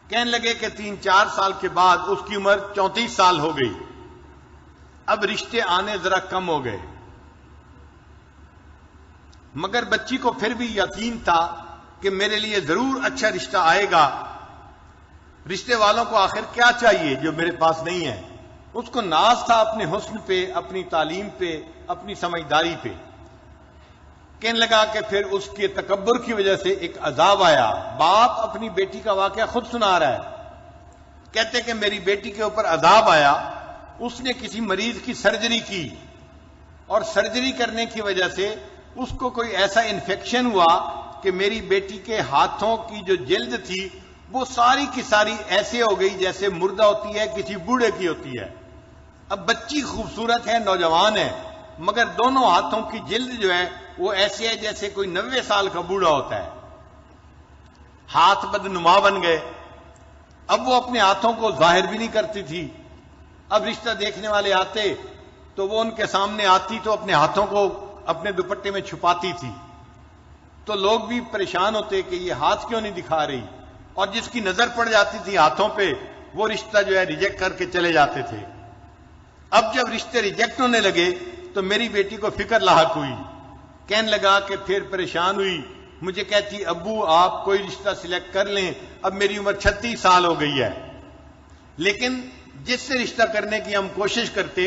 کہنے لگے کہ 3-4 سال کے بعد اس کی عمر 34 سال ہو گئی. اب رشتے آنے ذرا کم ہو گئے، مگر بچی کو پھر بھی یقین تھا کہ میرے لیے ضرور اچھا رشتہ آئے گا. رشتے والوں کو آخر کیا چاہیے جو میرے پاس نہیں ہے. اس کو ناز تھا اپنے حسن پہ، اپنی تعلیم پہ، اپنی سمجھداری پہ. کہنے لگا کہ پھر اس کے تکبر کی وجہ سے ایک عذاب آیا. باپ اپنی بیٹی کا واقعہ خود سنا رہا ہے. کہتے کہ میری بیٹی کے اوپر عذاب آیا. اس نے کسی مریض کی سرجری کی، اور سرجری کرنے کی وجہ سے اس کو کوئی ایسا انفیکشن ہوا کہ میری بیٹی کے ہاتھوں کی جو جلد تھی وہ ساری کی ساری ایسے ہو گئی جیسے مردہ ہوتی ہے، کسی بوڑھے کی ہوتی ہے. اب بچی خوبصورت ہے، نوجوان ہے، مگر دونوں ہاتھوں کی جلد جو ہے وہ ایسے ہے جیسے کوئی 90 سال کا بوڑھا ہوتا ہے. ہاتھ بدنما بن گئے. اب وہ اپنے ہاتھوں کو ظاہر بھی نہیں کرتی تھی. اب رشتہ دیکھنے والے آتے تو وہ ان کے سامنے آتی تو اپنے ہاتھوں کو اپنے دوپٹے میں چھپاتی تھی. تو لوگ بھی پریشان ہوتے کہ یہ ہاتھ کیوں نہیں دکھا رہی، اور جس کی نظر پڑ جاتی تھی ہاتھوں پہ وہ رشتہ جو ہے ریجیکٹ کر کے چلے جاتے تھے. اب جب رشتے ریجیکٹ ہونے لگے تو میری بیٹی کو فکر لاحق ہوئی. کہنے لگا کہ پھر پریشان ہوئی. مجھے کہتی ابو آپ کوئی رشتہ سلیکٹ کر لیں، اب میری عمر 36 سال ہو گئی ہے، لیکن جس سے رشتہ کرنے کی ہم کوشش کرتے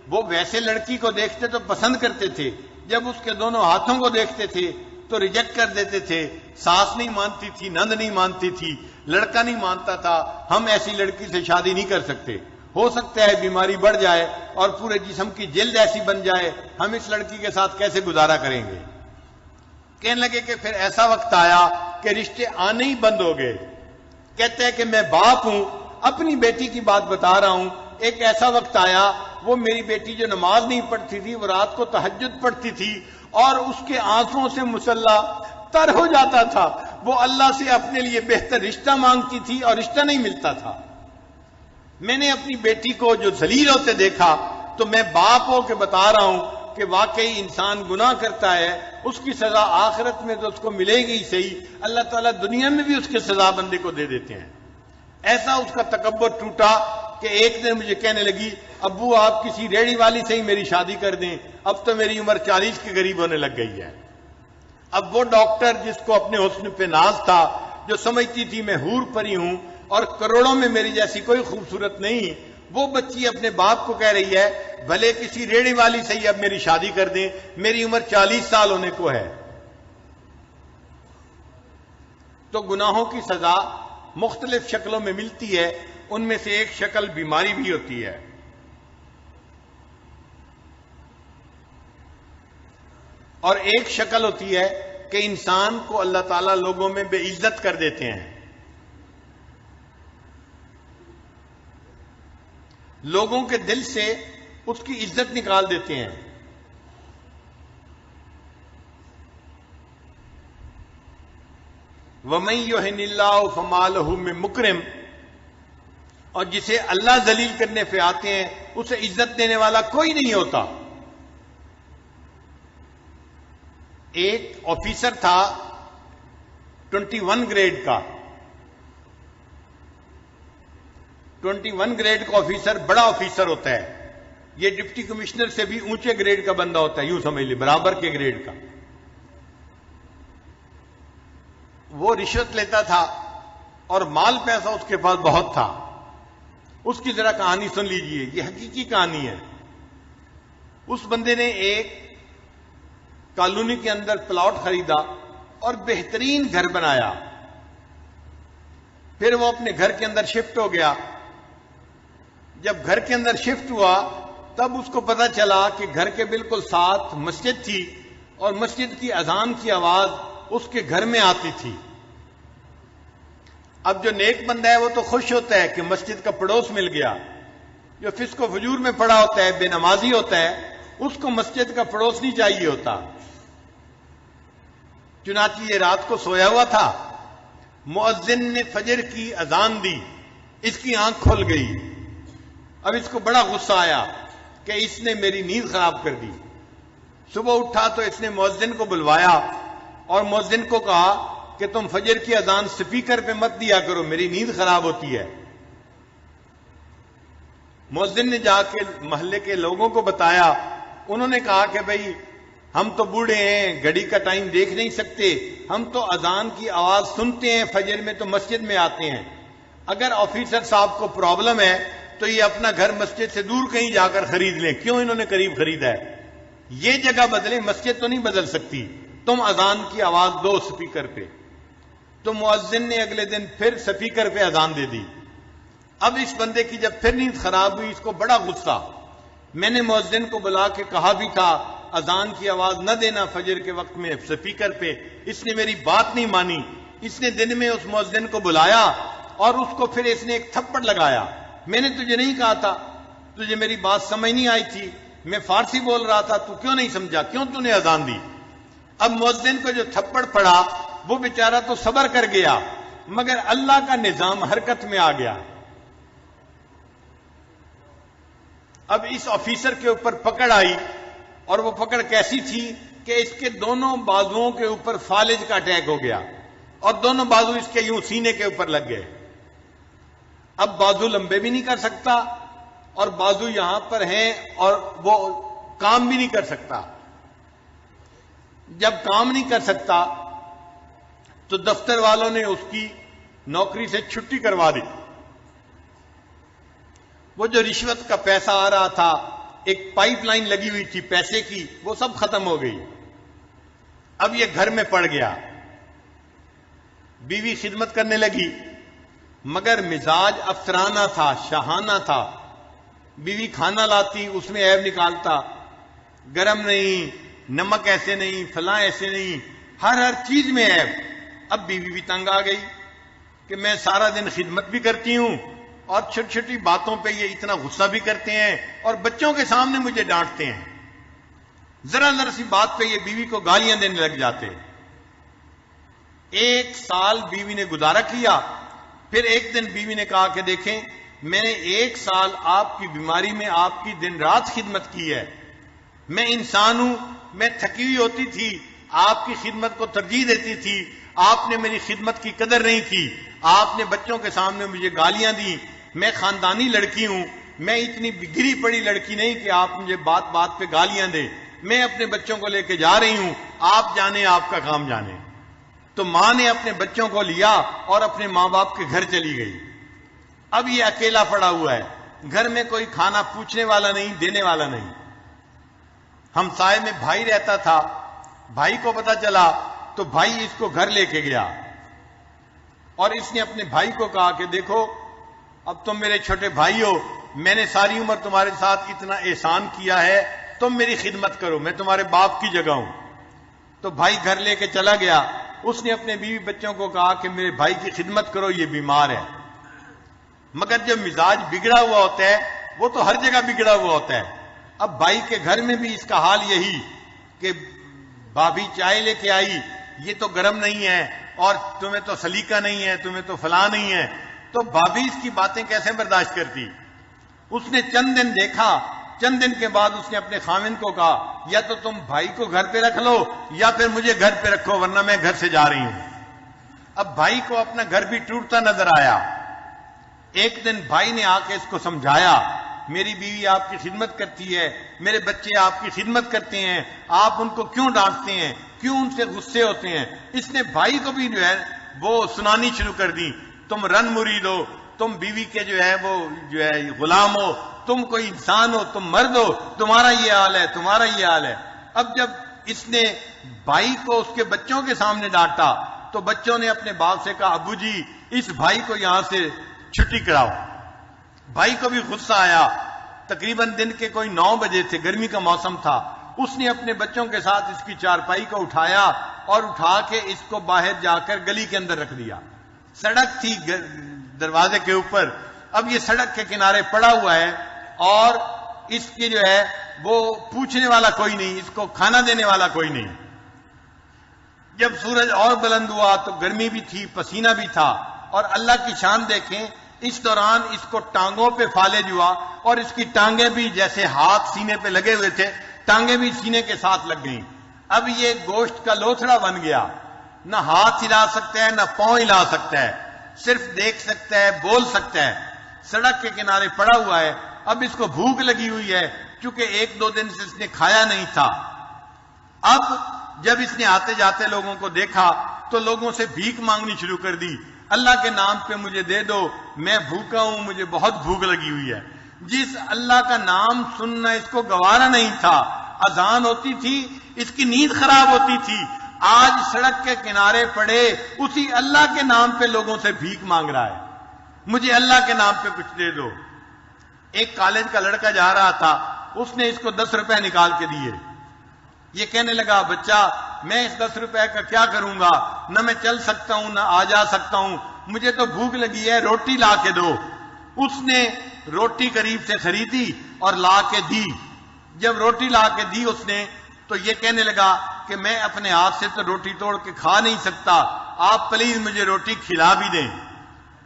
وہ ویسے لڑکی کو دیکھتے تو پسند کرتے تھے، جب اس کے دونوں ہاتھوں کو دیکھتے تھے تو ریجیکٹ کر دیتے تھے. ساس نہیں مانتی تھی، نند نہیں مانتی تھی، لڑکا نہیں مانتا تھا. ہم ایسی لڑکی سے شادی نہیں کر سکتے، ہو سکتا ہے بیماری بڑھ جائے اور پورے جسم کی جلد ایسی بن جائے، ہم اس لڑکی کے ساتھ کیسے گزارا کریں گے. کہنے لگے کہ پھر ایسا وقت آیا کہ رشتے آنے ہی بند ہو گئے. کہتے ہیں کہ میں باپ ہوں، اپنی بیٹی کی بات بتا رہا ہوں. ایک ایسا وقت آیا، وہ میری بیٹی جو نماز نہیں پڑھتی تھی وہ رات کو تہجد پڑھتی تھی اور اس کے آنسوں سے مسلح تر ہو جاتا تھا. وہ اللہ سے اپنے لیے بہتر رشتہ مانگتی تھی اور رشتہ نہیں ملتا تھا. میں نے اپنی بیٹی کو جو ذلیل ہوتے دیکھا تو میں باپ ہو کے بتا رہا ہوں کہ واقعی انسان گناہ کرتا ہے، اس کی سزا آخرت میں تو اس کو ملے گی صحیح، اللہ تعالیٰ دنیا میں بھی اس کی سزا بندے کو دے دیتے ہیں. ایسا اس کا تکبر ٹوٹا کہ ایک دن مجھے کہنے لگی ابو آپ کسی ریڑھی والی سے ہی میری شادی کر دیں، اب تو میری عمر 40 کے قریب ہونے لگ گئی ہے. اب وہ ڈاکٹر جس کو اپنے حسن پہ ناز تھا، جو سمجھتی تھی میں حور پری ہوں اور کروڑوں میں میری جیسی کوئی خوبصورت نہیں، وہ بچی اپنے باپ کو کہہ رہی ہے بھلے کسی ریڑھی والی سے ہی اب میری شادی کر دیں، میری عمر 40 سال ہونے کو ہے. تو گناہوں کی سزا مختلف شکلوں میں ملتی ہے. ان میں سے ایک شکل بیماری بھی ہوتی ہے. اور ایک شکل ہوتی ہے کہ انسان کو اللہ تعالیٰ لوگوں میں بے عزت کر دیتے ہیں. لوگوں کے دل سے اس کی عزت نکال دیتے ہیں. وَمَن يُهِنِ اللَّهُ فَمَا لَهُ مِن مُكْرِمٍ، اور جسے اللہ ذلیل کرنے پہ آتے ہیں اسے عزت دینے والا کوئی نہیں ہوتا. ایک آفیسر تھا 21 گریڈ کا. 21 گریڈ کا آفیسر بڑا آفیسر ہوتا ہے. یہ ڈپٹی کمشنر سے بھی اونچے گریڈ کا بندہ ہوتا ہے، یوں سمجھ لیں برابر کے گریڈ کا. وہ رشوت لیتا تھا اور مال پیسہ اس کے پاس بہت تھا. اس کی ذرا کہانی سن لیجئے، یہ حقیقی کہانی ہے. اس بندے نے ایک کالونی کے اندر پلاٹ خریدا اور بہترین گھر بنایا. پھر وہ اپنے گھر کے اندر شفٹ ہو گیا. جب گھر کے اندر شفٹ ہوا تب اس کو پتا چلا کہ گھر کے بالکل ساتھ مسجد تھی اور مسجد کی اذان کی آواز اس کے گھر میں آتی تھی. اب جو نیک بندہ ہے وہ تو خوش ہوتا ہے کہ مسجد کا پڑوس مل گیا. جو فسق و فجور میں پڑا ہوتا ہے، بے نمازی ہوتا ہے، اس کو مسجد کا پڑوس نہیں چاہیے ہوتا. چنانچہ یہ رات کو سویا ہوا تھا، مؤذن نے فجر کی اذان دی، اس کی آنکھ کھل گئی. اب اس کو بڑا غصہ آیا کہ اس نے میری نیند خراب کر دی. صبح اٹھا تو اس نے مؤذن کو بلوایا اور مؤذن کو کہا کہ تم فجر کی اذان سپیکر پہ مت دیا کرو، میری نیند خراب ہوتی ہے. مؤذن نے جا کے محلے کے لوگوں کو بتایا. انہوں نے کہا کہ بھئی ہم تو بوڑھے ہیں، گھڑی کا ٹائم دیکھ نہیں سکتے، ہم تو اذان کی آواز سنتے ہیں فجر میں تو مسجد میں آتے ہیں. اگر آفیسر صاحب کو پرابلم ہے تو یہ اپنا گھر مسجد سے دور کہیں جا کر خرید لیں. کیوں انہوں نے قریب خریدا ہے؟ یہ جگہ بدلیں، مسجد تو نہیں بدل سکتی. تم اذان کی آواز دو سپیکر پہ. تو مؤذن نے اگلے دن پھر سپیکر پہ اذان دے دی. اب اس بندے کی جب پھر نیند خراب ہوئی، اس کو بڑا غصہ. میں نے مؤذن کو بلا کے کہا بھی تھا اذان کی آواز نہ دینا فجر کے وقت میں سپیکر پہ، اس نے میری بات نہیں مانی. اس نے دن میں اس مؤذن کو بلایا اور اس کو پھر اس نے ایک تھپڑ لگایا. میں نے تجھے نہیں کہا تھا؟ تجھے میری بات سمجھ نہیں آئی تھی؟ میں فارسی بول رہا تھا، تو کیوں نہیں سمجھا؟ کیوں تو نے اذان دی؟ اب مؤذن کو جو تھپڑ پڑا وہ بیچارہ تو صبر کر گیا، مگر اللہ کا نظام حرکت میں آ گیا. اب اس آفیسر کے اوپر پکڑ آئی، اور وہ پکڑ کیسی تھی کہ اس کے دونوں بازوؤں کے اوپر فالج کا اٹیک ہو گیا اور دونوں بازو اس کے یوں سینے کے اوپر لگ گئے. اب بازو لمبے بھی نہیں کر سکتا اور بازو یہاں پر ہیں اور وہ کام بھی نہیں کر سکتا. جب کام نہیں کر سکتا تو دفتر والوں نے اس کی نوکری سے چھٹی کروا دی. وہ جو رشوت کا پیسہ آ رہا تھا، ایک پائپ لائن لگی ہوئی تھی پیسے کی، وہ سب ختم ہو گئی. اب یہ گھر میں پڑ گیا. بیوی خدمت کرنے لگی مگر مزاج افسرانہ تھا، شاہانہ تھا. بیوی کھانا لاتی، اس میں عیب نکالتا، گرم نہیں، نمک ایسے نہیں، فلاں ایسے نہیں، ہر چیز میں عیب. اب بیوی بھی تنگ آ گئی کہ میں سارا دن خدمت بھی کرتی ہوں اور چھوٹی چھوٹی باتوں پہ یہ اتنا غصہ بھی کرتے ہیں اور بچوں کے سامنے مجھے ڈانٹتے ہیں. ذرا ذرا سی بات پہ یہ بیوی کو گالیاں دینے لگ جاتے. 1 سال بیوی نے گزارا کیا. پھر ایک دن بیوی نے کہا کہ دیکھیں، میں نے 1 سال آپ کی بیماری میں آپ کی دن رات خدمت کی ہے. میں انسان ہوں، میں تھکی ہوئی ہوتی تھی، آپ کی خدمت کو ترجیح دیتی تھی، آپ نے میری خدمت کی قدر نہیں کی، آپ نے بچوں کے سامنے مجھے گالیاں دی. میں خاندانی لڑکی ہوں، میں اتنی گری پڑی لڑکی نہیں کہ آپ مجھے بات بات پہ گالیاں دیں. میں اپنے بچوں کو لے کے جا رہی ہوں، آپ جانے، آپ کا کام جانے. تو ماں نے اپنے بچوں کو لیا اور اپنے ماں باپ کے گھر چلی گئی. اب یہ اکیلا پڑا ہوا ہے، گھر میں کوئی کھانا پوچھنے والا نہیں، دینے والا نہیں. ہمسائے میں بھائی رہتا تھا، بھائی کو پتا چلا تو بھائی اس کو گھر لے کے گیا اور اس نے اپنے بھائی کو کہا کہ دیکھو، اب تم میرے چھوٹے بھائی ہو، میں نے ساری عمر تمہارے ساتھ اتنا احسان کیا ہے، تم میری خدمت کرو، میں تمہارے باپ کی جگہ ہوں. تو بھائی گھر لے کے چلا گیا. اس نے اپنے بیوی بچوں کو کہا کہ میرے بھائی کی خدمت کرو، یہ بیمار ہے. مگر جو مزاج بگڑا ہوا ہوتا ہے وہ تو ہر جگہ بگڑا ہوا ہوتا ہے. اب بھائی کے گھر میں بھی اس کا حال یہی کہ بھابھی چائے لے کے آئی، یہ تو گرم نہیں ہے، اور تمہیں تو سلیقہ نہیں ہے، تمہیں تو فلاں نہیں ہے. تو بھابھی اس کی باتیں کیسے برداشت کرتی؟ اس نے چند دن دیکھا. چند دن کے بعد اس نے اپنے خاوند کو کہا یا تو تم بھائی کو گھر پہ رکھ لو یا پھر مجھے گھر پہ رکھو، ورنہ میں گھر سے جا رہی ہوں. اب بھائی کو اپنا گھر بھی ٹوٹتا نظر آیا. ایک دن بھائی نے آ کے اس کو سمجھایا، میری بیوی آپ کی خدمت کرتی ہے، میرے بچے آپ کی خدمت کرتے ہیں، آپ ان کو کیوں ڈانٹتے ہیں، کیوں ان سے غصے ہوتے ہیں؟ اس نے بھائی کو بھی جو ہے وہ سنانی شروع کر دی. تم رن مرید ہو، تم بیوی کے جو ہے وہ جو ہے غلام ہو، تم کوئی انسان ہو، تم مرد ہو، تمہارا یہ حال ہے، تمہارا یہ حال ہے. اب جب اس نے بھائی کو اس کے بچوں کے سامنے ڈانٹا تو بچوں نے اپنے باپ سے کہا ابو جی اس بھائی کو یہاں سے چھٹی کراؤ. بھائی کو بھی غصہ آیا. تقریباً دن کے کوئی 9 بجے تھے، گرمی کا موسم تھا. اس نے اپنے بچوں کے ساتھ اس کی چارپائی کو اٹھایا اور اٹھا کے اس کو باہر جا کر گلی کے اندر رکھ دیا. سڑک تھی دروازے کے اوپر. اب یہ سڑک کے کنارے پڑا ہوا ہے اور اس کی جو ہے وہ پوچھنے والا کوئی نہیں، اس کو کھانا دینے والا کوئی نہیں. جب سورج اور بلند ہوا تو گرمی بھی تھی، پسینہ بھی تھا، اور اللہ کی شان دیکھیں اس دوران اس کو ٹانگوں پہ فالج ہوا اور اس کی ٹانگیں بھی جیسے ہاتھ سینے پہ لگے ہوئے تھے، ٹانگیں بھی سینے کے ساتھ لگ گئیں. اب یہ گوشت کا لوتھڑا بن گیا، نہ ہاتھ ہلا سکتا ہے نہ پاؤں ہلا سکتا ہے، صرف دیکھ سکتا ہے، بول سکتا ہے. سڑک کے کنارے پڑا ہوا ہے. اب اس کو بھوک لگی ہوئی ہے چونکہ 1-2 دن سے اس نے کھایا نہیں تھا. اب جب اس نے آتے جاتے لوگوں کو دیکھا تو لوگوں سے بھیک مانگنی شروع کر دی. اللہ کے نام پہ مجھے دے دو، میں بھوکا ہوں، مجھے بہت بھوک لگی ہوئی ہے. جس اللہ کا نام سننا اس کو گوارا نہیں تھا، اذان ہوتی تھی اس کی نیند خراب ہوتی تھی، آج سڑک کے کنارے پڑے اسی اللہ کے نام پہ لوگوں سے بھیک مانگ رہا ہے، مجھے اللہ کے نام پہ کچھ دے دو. ایک کالج کا لڑکا جا رہا تھا، اس نے اس کو 10 روپے نکال کے دیے. یہ کہنے لگا بچہ میں اس 10 روپے کا کیا کروں گا، نہ میں چل سکتا ہوں نہ آ جا سکتا ہوں، مجھے تو بھوک لگی ہے، روٹی لا کے دو. اس نے روٹی قریب سے خریدی اور لا کے دی. جب روٹی لا کے دی اس نے تو یہ کہنے لگا کہ میں اپنے ہاتھ سے تو روٹی توڑ کے کھا نہیں سکتا، آپ پلیز مجھے روٹی کھلا بھی دیں.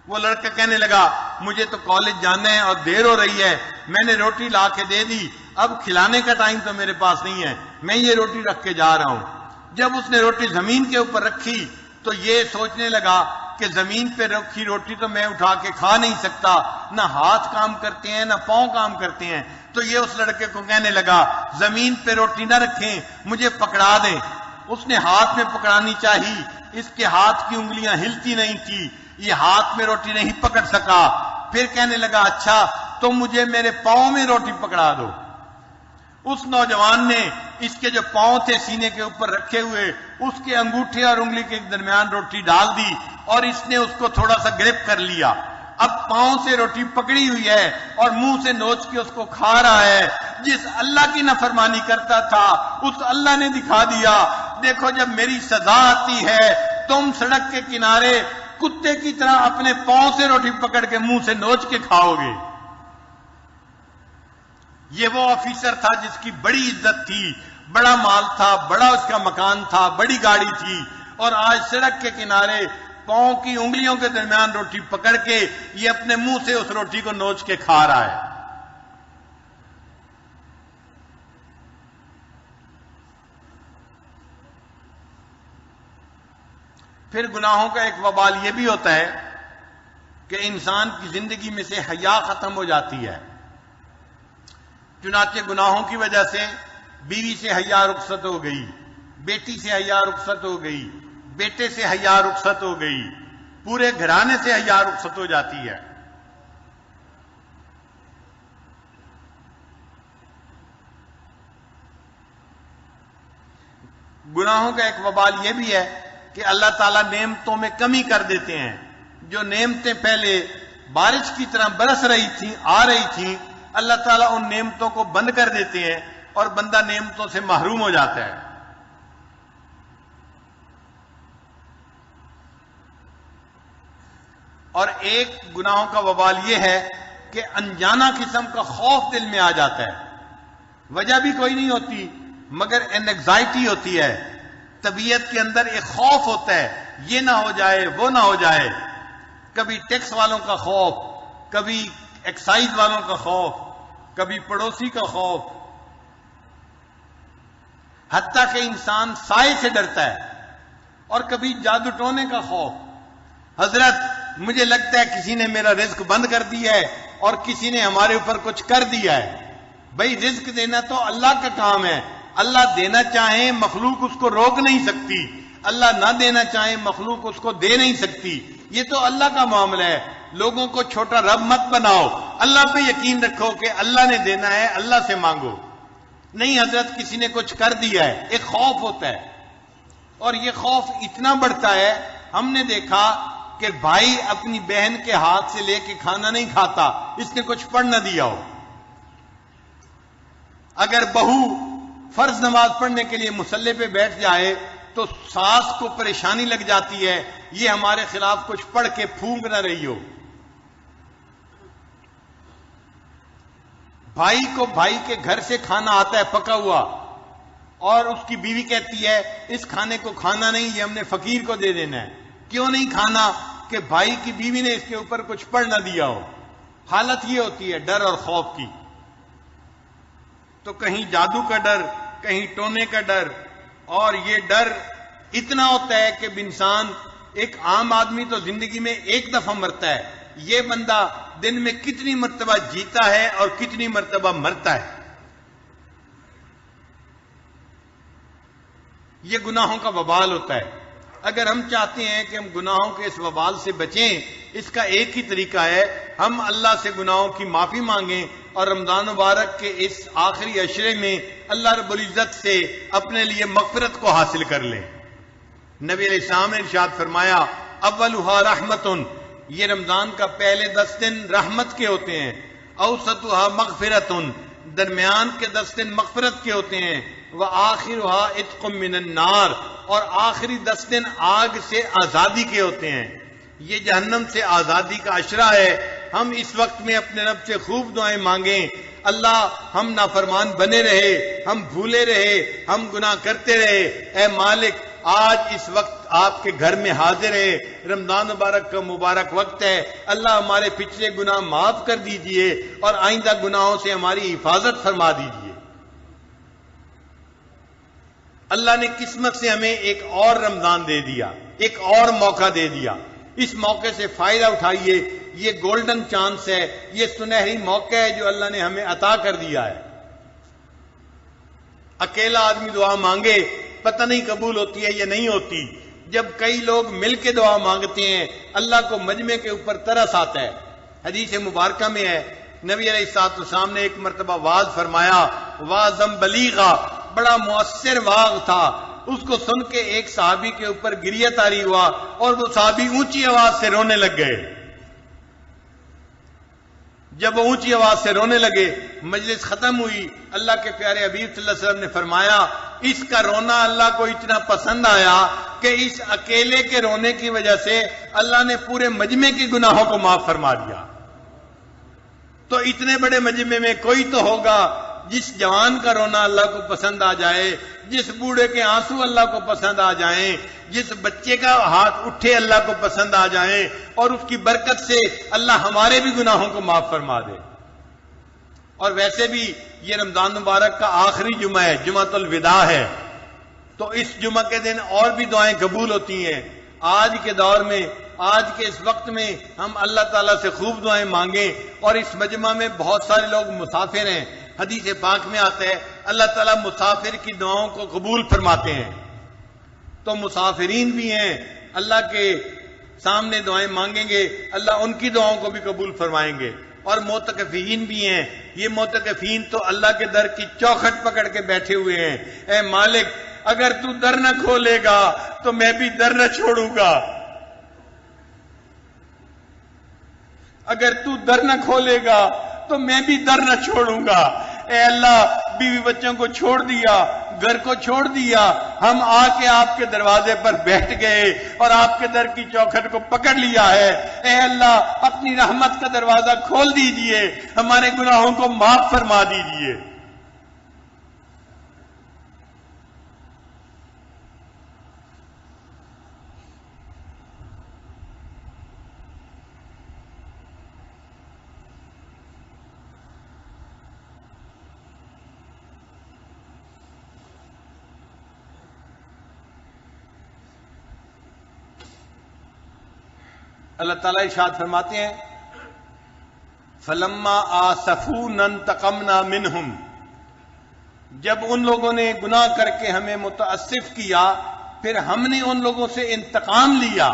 وہ لڑکا کہنے لگا مجھے تو کالج جانا ہے اور دیر ہو رہی ہے، میں نے روٹی لا کے دے دی، اب کھلانے کا ٹائم تو میرے پاس نہیں ہے، میں یہ روٹی رکھ کے جا رہا ہوں. جب اس نے روٹی زمین کے اوپر رکھی تو یہ سوچنے لگا کہ زمین پہ رکھی روٹی تو میں اٹھا کے کھا نہیں سکتا، نہ ہاتھ کام کرتے ہیں نہ پاؤں کام کرتے ہیں. تو یہ اس لڑکے کو کہنے لگا زمین پہ روٹی نہ رکھیں، مجھے پکڑا دیں. اس نے ہاتھ میں پکڑانی چاہی، اس کے ہاتھ کی انگلیاں ہلتی نہیں تھی، یہ ہاتھ میں روٹی نہیں پکڑ سکا. پھر کہنے لگا اچھا تم مجھے میرے پاؤں میں روٹی پکڑا دو. اس نوجوان نے اس کے جو پاؤں تھے سینے کے اوپر رکھے ہوئے، اس کے انگوٹھے اور انگلی کے درمیان روٹی ڈال دی اور اس نے اس کو تھوڑا سا گرپ کر لیا. اب پاؤں سے روٹی پکڑی ہوئی ہے اور منہ سے نوچ کے اس کو کھا رہا ہے. جس اللہ کی نافرمانی کرتا تھا اس اللہ نے دکھا دیا، دیکھو جب میری سزا آتی ہے تم سڑک کے کنارے کتے کی طرح اپنے پاؤں سے روٹی پکڑ کے منہ سے نوچ کے کھاؤ گے. یہ وہ آفیسر تھا جس کی بڑی عزت تھی، بڑا مال تھا، بڑا اس کا مکان تھا، بڑی گاڑی تھی، اور آج سڑک کے کنارے پاؤں کی انگلیوں کے درمیان روٹی پکڑ کے یہ اپنے منہ سے اس روٹی کو نوچ کے کھا رہا ہے. پھر گناہوں کا ایک وبال یہ بھی ہوتا ہے کہ انسان کی زندگی میں سے حیا ختم ہو جاتی ہے. چنانچہ گناہوں کی وجہ سے بیوی سے حیا رخصت ہو گئی، بیٹی سے حیا رخصت ہو گئی، بیٹے سے حیا رخصت ہو گئی، پورے گھرانے سے حیا رخصت ہو جاتی ہے. گناہوں کا ایک وبال یہ بھی ہے کہ اللہ تعالیٰ نعمتوں میں کمی کر دیتے ہیں. جو نعمتیں پہلے بارش کی طرح برس رہی تھیں، آ رہی تھیں، اللہ تعالیٰ ان نعمتوں کو بند کر دیتے ہیں اور بندہ نعمتوں سے محروم ہو جاتا ہے. اور ایک گناہوں کا وبال یہ ہے کہ انجانا قسم کا خوف دل میں آ جاتا ہے، وجہ بھی کوئی نہیں ہوتی مگر اینگزائٹی ہوتی ہے، طبیعت کے اندر ایک خوف ہوتا ہے، یہ نہ ہو جائے وہ نہ ہو جائے، کبھی ٹیکس والوں کا خوف، کبھی ایکسائز والوں کا خوف، کبھی پڑوسی کا خوف، حتیٰ کہ انسان سائے سے ڈرتا ہے، اور کبھی جادو ٹونے کا خوف۔ حضرت مجھے لگتا ہے کسی نے میرا رزق بند کر دیا ہے اور کسی نے ہمارے اوپر کچھ کر دیا ہے۔ بھئی رزق دینا تو اللہ کا کام ہے، اللہ دینا چاہیں مخلوق اس کو روک نہیں سکتی، اللہ نہ دینا چاہیں مخلوق اس کو دے نہیں سکتی، یہ تو اللہ کا معاملہ ہے۔ لوگوں کو چھوٹا رب مت بناؤ، اللہ پہ یقین رکھو کہ اللہ نے دینا ہے، اللہ سے مانگو۔ نہیں حضرت کسی نے کچھ کر دیا ہے، ایک خوف ہوتا ہے، اور یہ خوف اتنا بڑھتا ہے، ہم نے دیکھا کہ بھائی اپنی بہن کے ہاتھ سے لے کے کھانا نہیں کھاتا، اس نے کچھ پڑھ نہ دیا ہو۔ اگر بہو فرض نماز پڑھنے کے لیے مصلی پہ بیٹھ جائے تو ساس کو پریشانی لگ جاتی ہے، یہ ہمارے خلاف کچھ پڑھ کے پھونک نہ رہی ہو۔ بھائی کو بھائی کے گھر سے کھانا آتا ہے پکا ہوا، اور اس کی بیوی کہتی ہے اس کھانے کو کھانا نہیں، یہ ہم نے فقیر کو دے دینا ہے۔ کیوں نہیں کھانا؟ کہ بھائی کی بیوی نے اس کے اوپر کچھ پڑھ نہ دیا ہو۔ حالت یہ ہوتی ہے ڈر اور خوف کی۔ تو کہیں جادو کا ڈر، کہیں ٹونے کا ڈر، اور یہ ڈر اتنا ہوتا ہے کہ انسان، ایک عام آدمی تو زندگی میں ایک دفعہ مرتا ہے، یہ بندہ دن میں کتنی مرتبہ جیتا ہے اور کتنی مرتبہ مرتا ہے۔ یہ گناہوں کا وبال ہوتا ہے۔ اگر ہم چاہتے ہیں کہ ہم گناہوں کے اس وبال سے بچیں، اس کا ایک ہی طریقہ ہے، ہم اللہ سے گناہوں کی معافی مانگیں اور رمضان مبارک کے اس آخری عشرے میں اللہ رب العزت سے اپنے لیے مغفرت کو حاصل کر لیں۔ نبی علیہ السلام نے ارشاد فرمایا اولھا رحمتن، یہ رمضان کا پہلے 10 دن رحمت کے ہوتے ہیں، اوسطھا مغفرتن، درمیان کے 10 دن مغفرت کے ہوتے ہیں، وآخرھا عتق من النار، اور آخری 10 دن آگ سے آزادی کے ہوتے ہیں۔ یہ جہنم سے آزادی کا عشرہ ہے۔ ہم اس وقت میں اپنے رب سے خوب دعائیں مانگیں، اللہ ہم نافرمان بنے رہے، ہم بھولے رہے، ہم گناہ کرتے رہے، اے مالک آج اس وقت آپ کے گھر میں حاضر ہے، رمضان مبارک کا مبارک وقت ہے، اللہ ہمارے پچھلے گناہ معاف کر دیجئے اور آئندہ گناہوں سے ہماری حفاظت فرما دیجئے۔ اللہ نے قسمت سے ہمیں ایک اور رمضان دے دیا، ایک اور موقع دے دیا، اس موقع سے فائدہ اٹھائیے۔ یہ گولڈن چانس ہے، یہ سنہری موقع ہے جو اللہ نے ہمیں عطا کر دیا ہے۔ اکیلا آدمی دعا مانگے پتہ نہیں قبول ہوتی ہے یا نہیں ہوتی، جب کئی لوگ مل کے دعا مانگتے ہیں اللہ کو مجمع کے اوپر ترس آتا ہے۔ حدیث مبارکہ میں ہے نبی علیہ السلام نے ایک مرتبہ واعظ فرمایا، واعظم بلیغا، بڑا مؤثر واعظ تھا، اس کو سن کے ایک صحابی کے اوپر گریہ طاری ہوا اور وہ صحابی اونچی آواز سے رونے لگ گئے۔ جب وہ اونچی آواز سے رونے لگے، مجلس ختم ہوئی، اللہ کے پیارے حبیب صلی اللہ علیہ وسلم نے فرمایا اس کا رونا اللہ کو اتنا پسند آیا کہ اس اکیلے کے رونے کی وجہ سے اللہ نے پورے مجمع کے گناہوں کو معاف فرما دیا۔ تو اتنے بڑے مجمع میں کوئی تو ہوگا جس جوان کا رونا اللہ کو پسند آ جائے، جس بوڑھے کے آنسو اللہ کو پسند آ جائیں، جس بچے کا ہاتھ اٹھے اللہ کو پسند آ جائیں، اور اس کی برکت سے اللہ ہمارے بھی گناہوں کو معاف فرما دے۔ اور ویسے بھی یہ رمضان مبارک کا آخری جمعہ ہے، جمعۃ الوداع ہے، تو اس جمعہ کے دن اور بھی دعائیں قبول ہوتی ہیں۔ آج کے دور میں، آج کے اس وقت میں ہم اللہ تعالیٰ سے خوب دعائیں مانگیں، اور اس مجمع میں بہت سارے لوگ مسافر ہیں۔ حدیث پاک میں آتا ہے اللہ تعالیٰ مسافر کی دعاؤں کو قبول فرماتے ہیں، تو مسافرین بھی ہیں، اللہ کے سامنے دعائیں مانگیں گے، اللہ ان کی دعاؤں کو بھی قبول فرمائیں گے۔ اور معتکفین بھی ہیں، یہ معتکفین تو اللہ کے در کی چوکھٹ پکڑ کے بیٹھے ہوئے ہیں، اے مالک اگر تو در نہ کھولے گا تو میں بھی در نہ چھوڑوں گا، اگر تو در نہ کھولے گا تو میں بھی در نہ چھوڑوں گا۔ اے اللہ بیوی بچوں کو چھوڑ دیا، گھر کو چھوڑ دیا، ہم آ کے آپ کے دروازے پر بیٹھ گئے اور آپ کے در کی چوکھٹ کو پکڑ لیا ہے۔ اے اللہ اپنی رحمت کا دروازہ کھول دیجئے، ہمارے گناہوں کو معاف فرما دیجئے۔ اللہ تعالیٰ ارشاد فرماتے ہیں فَلَمَّا آسَفُونَا انتَقَمْنَا مِنْهُمْ، جب ان لوگوں نے گناہ کر کے ہمیں متاسف کیا پھر ہم نے ان لوگوں سے انتقام لیا۔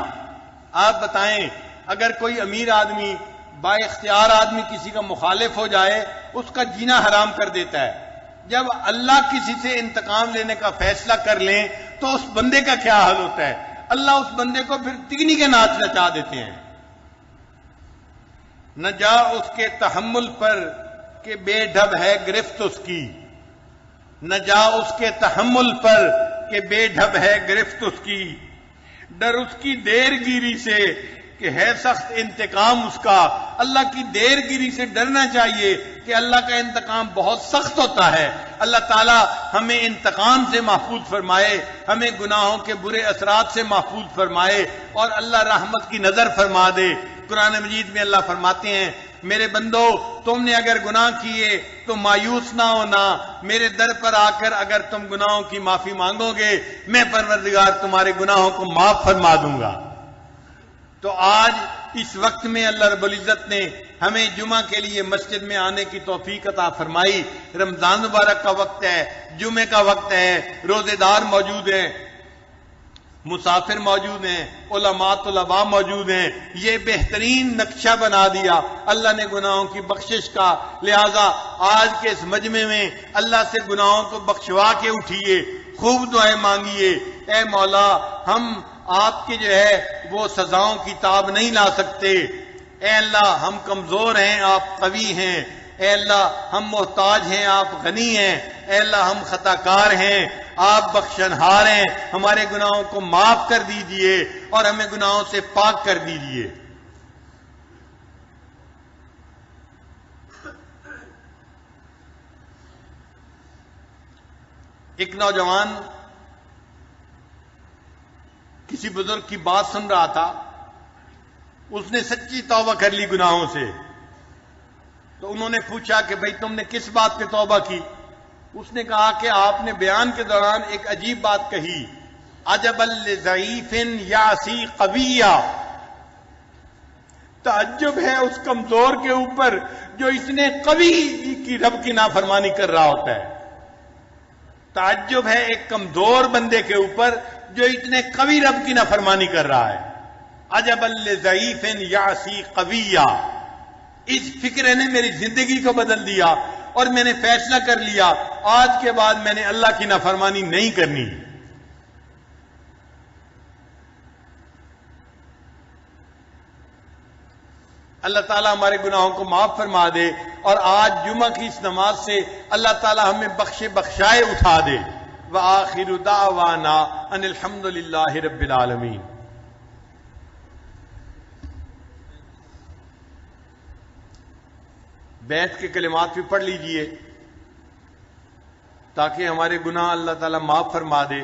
آپ بتائیں اگر کوئی امیر آدمی با اختیار آدمی کسی کا مخالف ہو جائے اس کا جینا حرام کر دیتا ہے، جب اللہ کسی سے انتقام لینے کا فیصلہ کر لیں تو اس بندے کا کیا حال ہوتا ہے؟ اللہ اس بندے کو پھر تگنی کے ناچ نچا دیتے ہیں۔ نہ جا اس کے تحمل پر کہ بے ڈھب ہے گرفت اس کی، نہ جا اس کے تحمل پر کہ بے ڈھب ہے گرفت اس کی، ڈر اس کی دیر گیری سے کہ ہے سخت انتقام اس کا۔ اللہ کی دیر گیری سے ڈرنا چاہیے کہ اللہ کا انتقام بہت سخت ہوتا ہے۔ اللہ تعالی ہمیں انتقام سے محفوظ فرمائے، ہمیں گناہوں کے برے اثرات سے محفوظ فرمائے اور اللہ رحمت کی نظر فرما دے۔ قرآن مجید میں اللہ فرماتے ہیں میرے بندو تم نے اگر گناہ کیے تو مایوس نہ ہونا، میرے در پر آ کر اگر تم گناہوں کی معافی مانگو گے میں پروردگار تمہارے گناہوں کو معاف فرما دوں گا۔ تو آج اس وقت میں اللہ رب العزت نے ہمیں جمعہ کے لیے مسجد میں آنے کی توفیق عطا فرمائی۔ رمضان مبارک کا وقت ہے، جمعے کا وقت ہے، روزے دار موجود ہیں، مسافر موجود ہیں، علماء طلباء موجود ہیں۔ یہ بہترین نقشہ بنا دیا اللہ نے گناہوں کی بخشش کا، لہذا آج کے اس مجمع میں اللہ سے گناہوں کو بخشوا کے اٹھیے، خوب دعائیں مانگیے۔ اے مولا ہم آپ کے جو ہے وہ سزاؤں کی تاب نہیں لا سکتے، اے اللہ ہم کمزور ہیں آپ قوی ہیں، اے اللہ ہم محتاج ہیں آپ غنی ہیں، اے اللہ ہم خطا کار ہیں آپ بخشنہار ہیں، ہمارے گناہوں کو معاف کر دیجئے اور ہمیں گناہوں سے پاک کر دیجئے۔ ایک نوجوان کسی بزرگ کی بات سن رہا تھا، اس نے سچی توبہ کر لی گناہوں سے، تو انہوں نے پوچھا کہ بھئی تم نے کس بات پہ توبہ کی؟ اس نے کہا کہ آپ نے بیان کے دوران ایک عجیب بات کہی، عجبا لضعیف یعصی قویا، تعجب ہے اس کمزور کے اوپر جو اتنے قوی کی رب کی نافرمانی کر رہا ہوتا ہے۔ تعجب ہے ایک کمزور بندے کے اوپر جو اتنے قوی رب کی نافرمانی کر رہا ہے۔ عجبا لضعیف یعصی قویا، اس فکر نے میری زندگی کو بدل دیا اور میں نے فیصلہ کر لیا آج کے بعد میں نے اللہ کی نافرمانی نہیں کرنی۔ اللہ تعالیٰ ہمارے گناہوں کو معاف فرما دے اور آج جمعہ کی اس نماز سے اللہ تعالیٰ ہمیں بخشائے اٹھا دے۔ وآخر دعوانا ان الحمد للہ رب العالمین۔ بیعت کے کلمات بھی پڑھ لیجئے تاکہ ہمارے گناہ اللہ تعالیٰ معاف فرما دے۔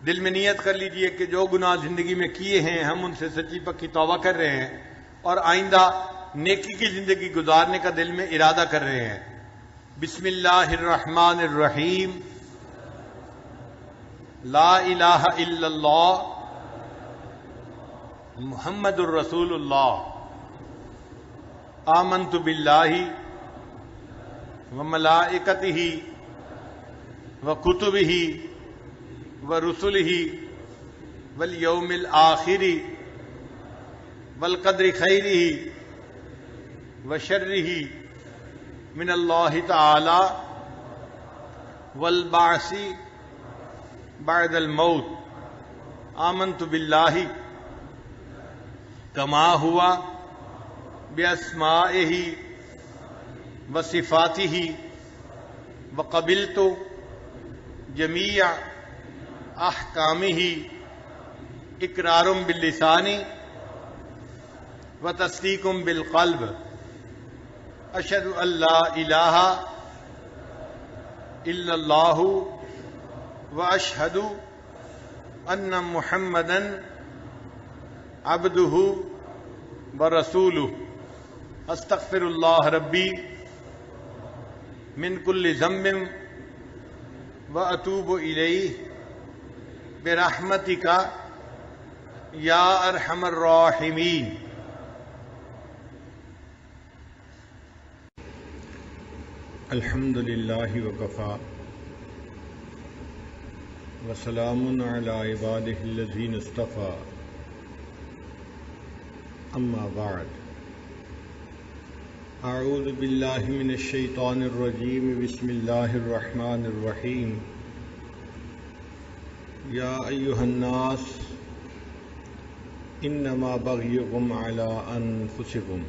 دل میں نیت کر لیجئے کہ جو گناہ زندگی میں کیے ہیں ہم ان سے سچی پکی توبہ کر رہے ہیں اور آئندہ نیکی کی زندگی گزارنے کا دل میں ارادہ کر رہے ہیں۔ بسم اللہ الرحمن الرحیم، لا الہ الا اللہ محمد الرسول اللہ، آمنت باللہ وملائکتہ وکتبہ ورسلہ والیوم الآخر والقدر خیرہ وشرہ من اللہ تعالی والبعث بعد الموت، آمنت باللہ کما ہوا باسمائہ وصفاتہ وقبلت جمیع احکامہ اقرار باللسان و تصدیق بالقلب اشہد ان لا الہ الا اللہ و اشہد ان محمدا عبدہ ورسولہ استغفر اللہ ربی من کل ذنب واتوب الیہ برحمتک یا ارحم الراحمین. الحمد للہ وکفا وسلام علی عبادہ الذین اصطفیٰ اما بعد اعوذ باللہ من الشیطان الرجیم بسم اللہ الرحمن الرحیم یا ایہا الناس انما بغیکم علی انفسکم